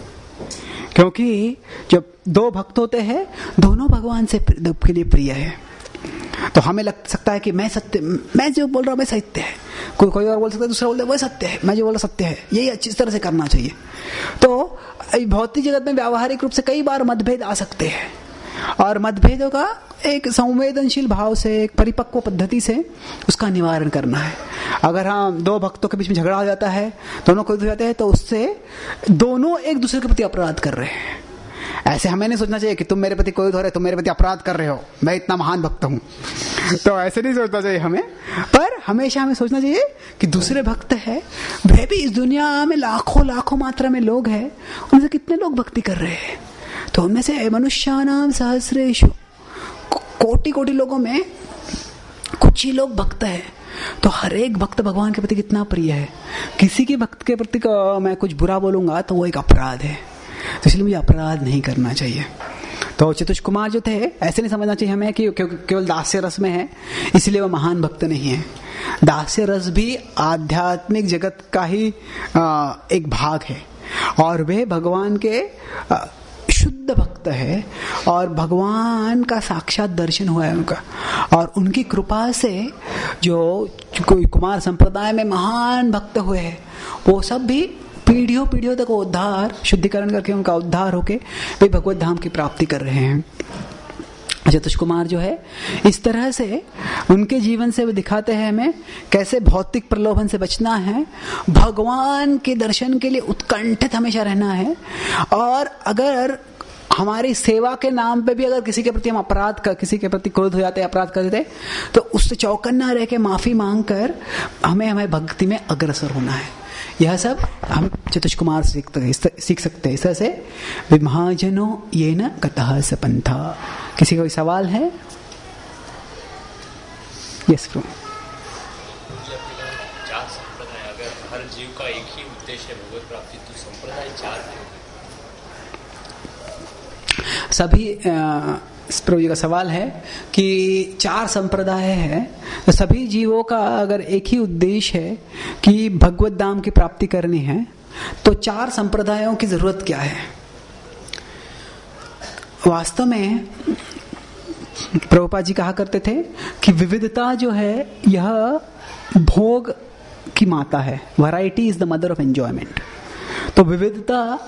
Speaker 1: क्योंकि जब 2 भक्त होते हैं दोनों भगवान से के लिए प्रिय है। तो हमें लग सकता है कि मैं जो बोल रहा हूं मैं सत्य है, कोई और बोल सकता है, दूसरा बोलता है वह सत्य है, मैं जो बोल रहा सत्य है, यही अच्छी तरह से करना चाहिए। तो भौतिक जगत में व्यावहारिक रूप से कई बार मतभेद आ सकते हैं और मतभेदों का एक संवेदनशील भाव से, एक परिपक्व पद्धति से उसका निवारण करना है। अगर हम 2 भक्तों के बीच में झगड़ा हो जाता है, दोनों क्रोधित हो जाते हैं, तो उससे दोनों एक दूसरे के प्रति अपराध कर रहे हैं। ऐसे हमें नहीं सोचना चाहिए कि तुम मेरे प्रति क्रोधित हो रहे, तुम मेरे प्रति अपराध कर रहे हो, मैं इतना महान भक्त हूं, तो ऐसे नहीं सोचना चाहिए हमें। पर हमेशा हमें सोचना चाहिए कि दूसरे भक्त है, वे भी इस दुनिया में लाखों मात्रा में लोग हैं, उनसे कितने लोग भक्ति कर रहे हैं। तो उनमें से मनुष्यानाम सहस्रेषु, कोटि लोगों में कुछ ही लोग भक्त है। तो हर एक भक्त भगवान के प्रति कितना प्रिय है। किसी के भक्त के प्रति मैं कुछ बुरा बोलूंगा तो वो एक अपराध है, तो इसलिए मुझे अपराध नहीं करना चाहिए। तो चतुष कुमार जो थे ऐसे नहीं समझना चाहिए हमें कि केवल दास्य रस में है इसलिए वो महान भक्त नहीं है। दास्य रस भी आध्यात्मिक जगत का ही एक भाग है और वे भगवान के शुद्ध भक्त है और भगवान का साक्षात दर्शन हुआ है उनका, और उनकी कृपा से जो कोई कुमार संप्रदाय में महान भक्त हुए हैं वो सब भी पीढ़ियों पीढ़ियों तक उद्धार, शुद्धिकरण करके उनका उद्धार होके वे भगवत धाम की प्राप्ति कर रहे हैं। चतुष कुमार जो है इस तरह से उनके जीवन से वो दिखाते हैं हमें कैसे भौतिक प्रलोभन से बचना है, भगवान के दर्शन के लिए उत्कंठित हमेशा रहना है, और अगर हमारी सेवा के नाम पे भी अगर किसी के प्रति हम किसी के प्रति क्रोध हो जाते, अपराध कर देते, तो उससे चौकन्ना रह के माफी मांग कर हमें भक्ति में अग्रसर होना है। यह सब हम चतुष कुमार सीख सकते हैं। इस तरह से विमहाजनो ये न कतः सपंथा। किसी का कोई सवाल है? Yes pro.
Speaker 2: चार संप्रदाय, अगर हर जीव का एक ही उद्देश्य है भगवत प्राप्ति, तो संप्रदाय चार क्यों?
Speaker 1: सभी प्रभु जी का सवाल है कि चार संप्रदाय है, तो सभी जीवों का अगर एक ही उद्देश्य है कि भगवत धाम की प्राप्ति करनी है, तो चार संप्रदायों की जरूरत क्या है? वास्तव में प्रभुपाद जी कहा करते थे कि विविधता जो है यह भोग की माता है, variety is the mother of enjoyment. तो विविधता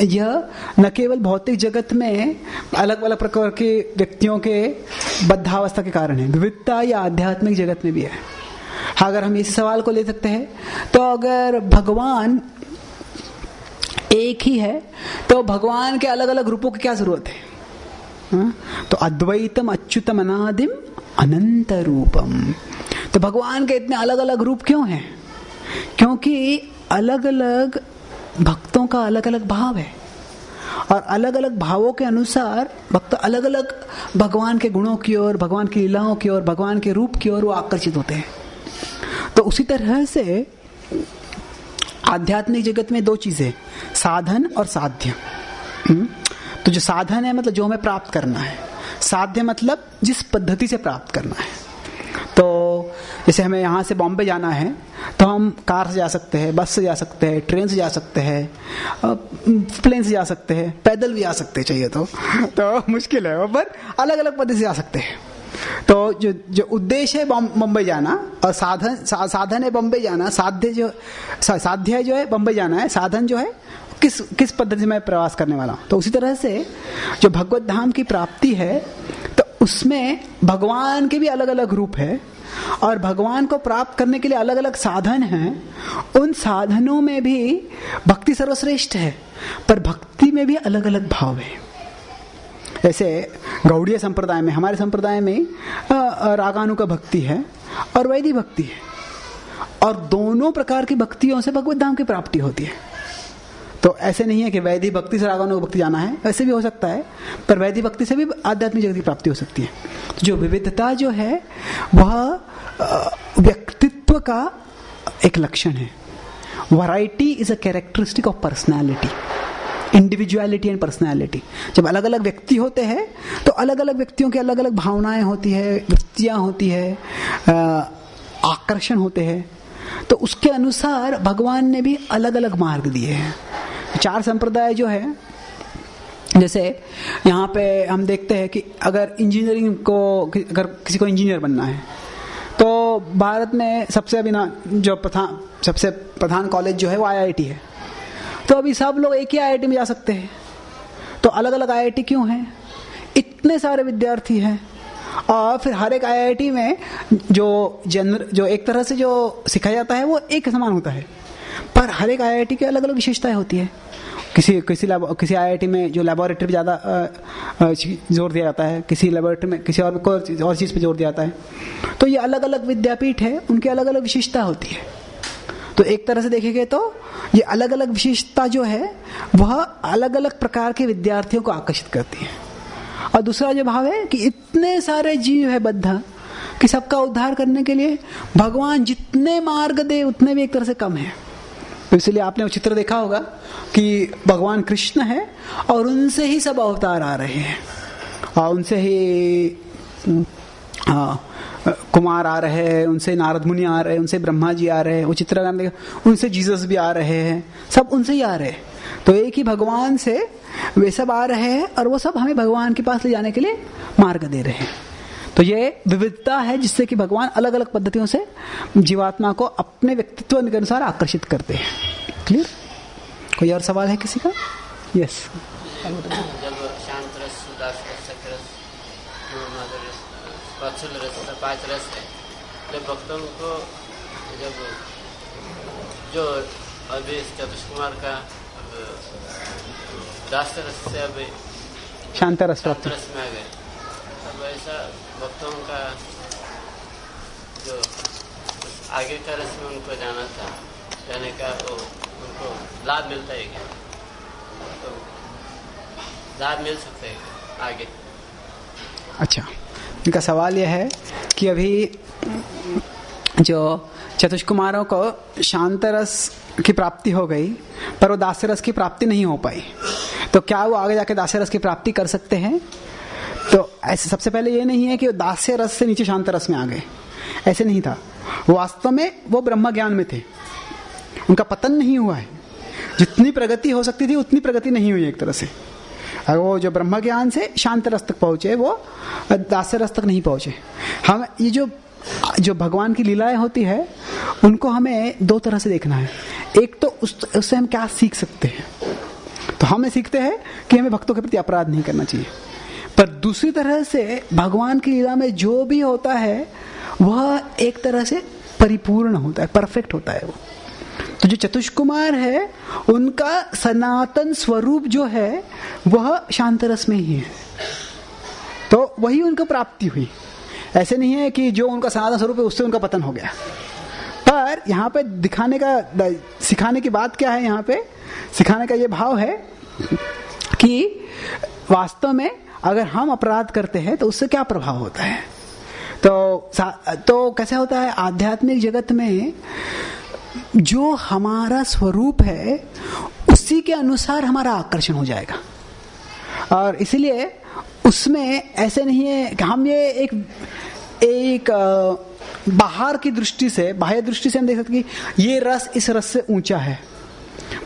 Speaker 1: यह न केवल भौतिक जगत में अलग अलग प्रकार के व्यक्तियों के बद्धावस्था के कारण है, विविधता या आध्यात्मिक जगत में भी है। अगर हम इस सवाल को ले सकते हैं, तो अगर भगवान एक ही है तो भगवान के अलग अलग रूपों की क्या जरूरत है? तो अद्वैतम अच्युतम अनादिम अनंत रूपम। तो भगवान के इतने अलग अलग रूप क्यों हैं? क्योंकि अलग अलग भक्तों का अलग अलग भाव है, और अलग अलग भावों के अनुसार भक्त अलग अलग भगवान के गुणों की ओर, भगवान की लीलाओं की ओर, भगवान के रूप की ओर वो आकर्षित होते हैं। तो उसी तरह से आध्यात्मिक जगत में दो चीजें, साधन और साध्य। तो जो साधन है मतलब जो हमें प्राप्त करना है, साध्य मतलब जिस पद्धति से प्राप्त करना है। तो जैसे हमें यहाँ से बॉम्बे जाना है तो हम कार से जा सकते हैं, बस से जा सकते हैं, ट्रेन से जा सकते हैं, प्लेन से जा सकते हैं, पैदल भी जा सकते हैं चाहिए तो मुश्किल है, पर अलग अलग पद्धति से जा सकते हैं। तो जो उद्देश्य है बम्बई जाना, और साधन है बम्बई जाना, साध्य जो है बम्बई जाना है, साधन जो है किस पद्धति से मैं प्रवास करने वाला हूं। तो उसी तरह से जो भगवत धाम की प्राप्ति है, तो उसमें भगवान के भी अलग अलग रूप है, और भगवान को प्राप्त करने के लिए अलग अलग साधन हैं। उन साधनों में भी भक्ति सर्वश्रेष्ठ है, पर भक्ति में भी अलग अलग भाव है। जैसे गौड़ीय संप्रदाय में, हमारे संप्रदाय में रागानुगा भक्ति है और वैदिक भक्ति है, और दोनों प्रकार की भक्तियों से भगवत धाम की प्राप्ति होती है। तो ऐसे नहीं है कि वैदिक भक्ति से रागानुगा भक्ति जाना है, वैसे भी हो सकता है, पर वैदिक भक्ति से भी आध्यात्मिक जगत की प्राप्ति हो सकती है। तो जो विविधता जो है वह व्यक्तित्व का एक लक्षण है। Variety is a characteristic of personality, individuality and personality. जब अलग अलग व्यक्ति होते हैं तो अलग अलग व्यक्तियों की अलग अलग भावनाएं होती है, वृत्तियां होती है, आकर्षण होते हैं। तो उसके अनुसार भगवान ने भी अलग अलग मार्ग दिए हैं। चार संप्रदाय जो है, जैसे यहाँ पे हम देखते हैं कि अगर इंजीनियरिंग को, अगर किसी को इंजीनियर बनना है, तो भारत में सबसे प्रधान कॉलेज जो है वो IIT है। तो अभी सब लोग एक ही IIT में जा सकते हैं। तो अलग अलग IIT क्यों हैं? इतने सारे विद्यार्थी हैं, और फिर हर एक IIT में जो एक तरह से जो सिखाया जाता है वो एक समान होता है, पर हर एक IIT की अलग अलग विशेषताएं होती है। किसी IIT में जो लैबोरेटरी पे ज़्यादा जोर दिया जाता है, किसी लैबोरेटरी में किसी और चीज़ पे जोर दिया जाता है। तो ये अलग अलग विद्यापीठ है, उनकी अलग अलग विशेषता होती है। तो एक तरह से देखेंगे तो ये अलग अलग विशेषता जो है वह अलग अलग प्रकार के विद्यार्थियों को आकर्षित करती है। और दूसरा जो भाव है कि इतने सारे जीव है बद्ध कि सबका उद्धार करने के लिए भगवान जितने मार्ग दे उतने भी एक तरह से कम है। तो इसलिए आपने वो चित्र देखा होगा कि भगवान कृष्ण है और उनसे ही सब अवतार आ रहे हैं, और उनसे ही कुमार आ रहे हैं, उनसे नारद मुनि आ रहे हैं, उनसे ब्रह्मा जी आ रहे हैं, वो चित्रगाम उनसे जीसस भी आ रहे हैं, सब उनसे ही आ रहे हैं। तो एक ही भगवान से वे सब आ रहे हैं और वो सब हमें भगवान के पास ले जाने के लिए मार्ग दे रहे हैं। तो ये विविधता है जिससे कि भगवान अलग अलग पद्धतियों से जीवात्मा को अपने व्यक्तित्व के अनुसार आकर्षित करते हैं। क्लियर? कोई और सवाल है किसी का? यस।
Speaker 3: जब शांत रस, उदास रस, सख्त रस, वात्सल्य रस, 5 रस है, जब भक्तों को जब जो अभी चतुष्कुमार का दास रस से अभी
Speaker 1: शांत रस प्राप्त
Speaker 3: रस में आ गए, अब ऐसा भक्तों का जो आगे का रस में उनको जाना था, जाने का वो उनको लाभ मिलता है क्या? तो लाभ मिल सकता है क्या आगे?
Speaker 1: अच्छा, इनका सवाल यह है कि अभी जो चतुष्कुमारों को शांत रस की प्राप्ति हो गई पर वो दास्य रस की प्राप्ति नहीं हो पाई, तो क्या वो आगे जाके दास्य रस की प्राप्ति कर सकते हैं? तो ऐसे सबसे पहले ये नहीं है कि वो दास्य रस से नीचे शांत रस में आ गए, ऐसे नहीं था। वास्तव में वो ब्रह्म ज्ञान में थे, उनका पतन नहीं हुआ है। जितनी प्रगति हो सकती थी उतनी प्रगति नहीं हुई एक तरह से। वो जो ब्रह्म ज्ञान से शांत रस तक पहुंचे, वो दास्य रस तक नहीं पहुंचे। हम ये जो भगवान की लीलाएं होती है उनको हमें 2 तरह से देखना है। एक तो उससे हम क्या सीख सकते हैं, तो हमें सीखते हैं कि हमें भक्तों के प्रति अपराध नहीं करना चाहिए। पर दूसरी तरह से भगवान की लीला में जो भी होता है वह एक तरह से परिपूर्ण होता है, परफेक्ट होता है वो। तो जो चतुष्कुमार है उनका सनातन स्वरूप जो है वह शांत रस में ही है, तो वही उनको प्राप्ति हुई। ऐसे नहीं है कि जो उनका सनातन स्वरूप है उससे उनका पतन हो गया। पर यहाँ पे दिखाने का, सिखाने की बात क्या है, यहाँ पे सिखाने का ये भाव है कि वास्तव में अगर हम अपराध करते हैं तो उससे क्या प्रभाव होता है। तो कैसे होता है, आध्यात्मिक जगत में जो हमारा स्वरूप है उसी के अनुसार हमारा आकर्षण हो जाएगा। और इसलिए उसमें ऐसे नहीं है कि हम ये एक बाहर की दृष्टि से, बाह्य दृष्टि से हम देख सकते हैं कि ये रस इस रस से ऊंचा है,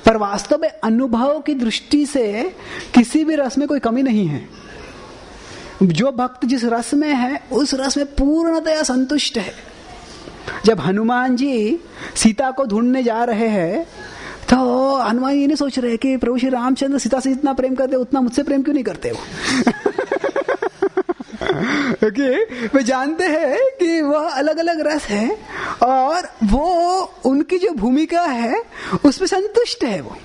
Speaker 1: पर वास्तव में अनुभव की दृष्टि से किसी भी रस में कोई कमी नहीं है। जो भक्त जिस रस में है उस रस में पूर्णतया संतुष्ट है। जब हनुमान जी सीता को ढूंढने जा रहे हैं तो हनुमान ये नहीं सोच रहे कि प्रभु श्री रामचंद्र सीता से जितना प्रेम करते उतना मुझसे प्रेम क्यों नहीं करते वो। क्योंकि वे जानते हैं कि वह अलग अलग रस है और वो उनकी जो भूमिका है उसमें संतुष्ट है, वो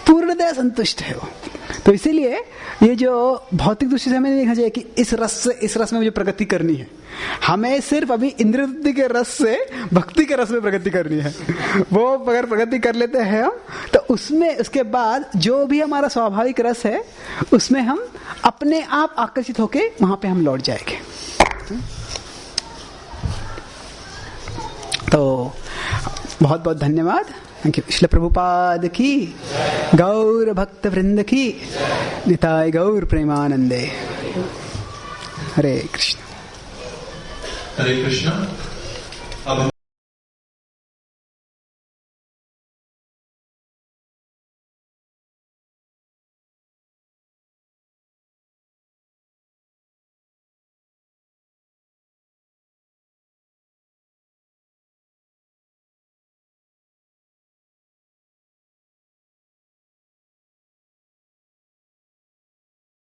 Speaker 1: पूर्णतया संतुष्ट है वो। तो इसीलिए ये जो भौतिक दृष्टि से हमें नहीं देखना चाहिए कि इस रस में मुझे प्रगति करनी है। हमें सिर्फ अभी इंद्रिय तृप्ति के रस से भक्ति के रस में प्रगति करनी है। वो अगर प्रगति कर लेते हैं हम तो उसमें उसके बाद जो भी हमारा स्वाभाविक रस है उसमें हम अपने आप आकर्षित होके वहां पे हम लौट जाएंगे। तो बहुत बहुत धन्यवाद। Thank you. श्रील प्रभुपाद की, गौर भक्त वृंद की, निताय गौर प्रेमानंदे। हरे कृष्ण।
Speaker 4: हरे कृष्ण।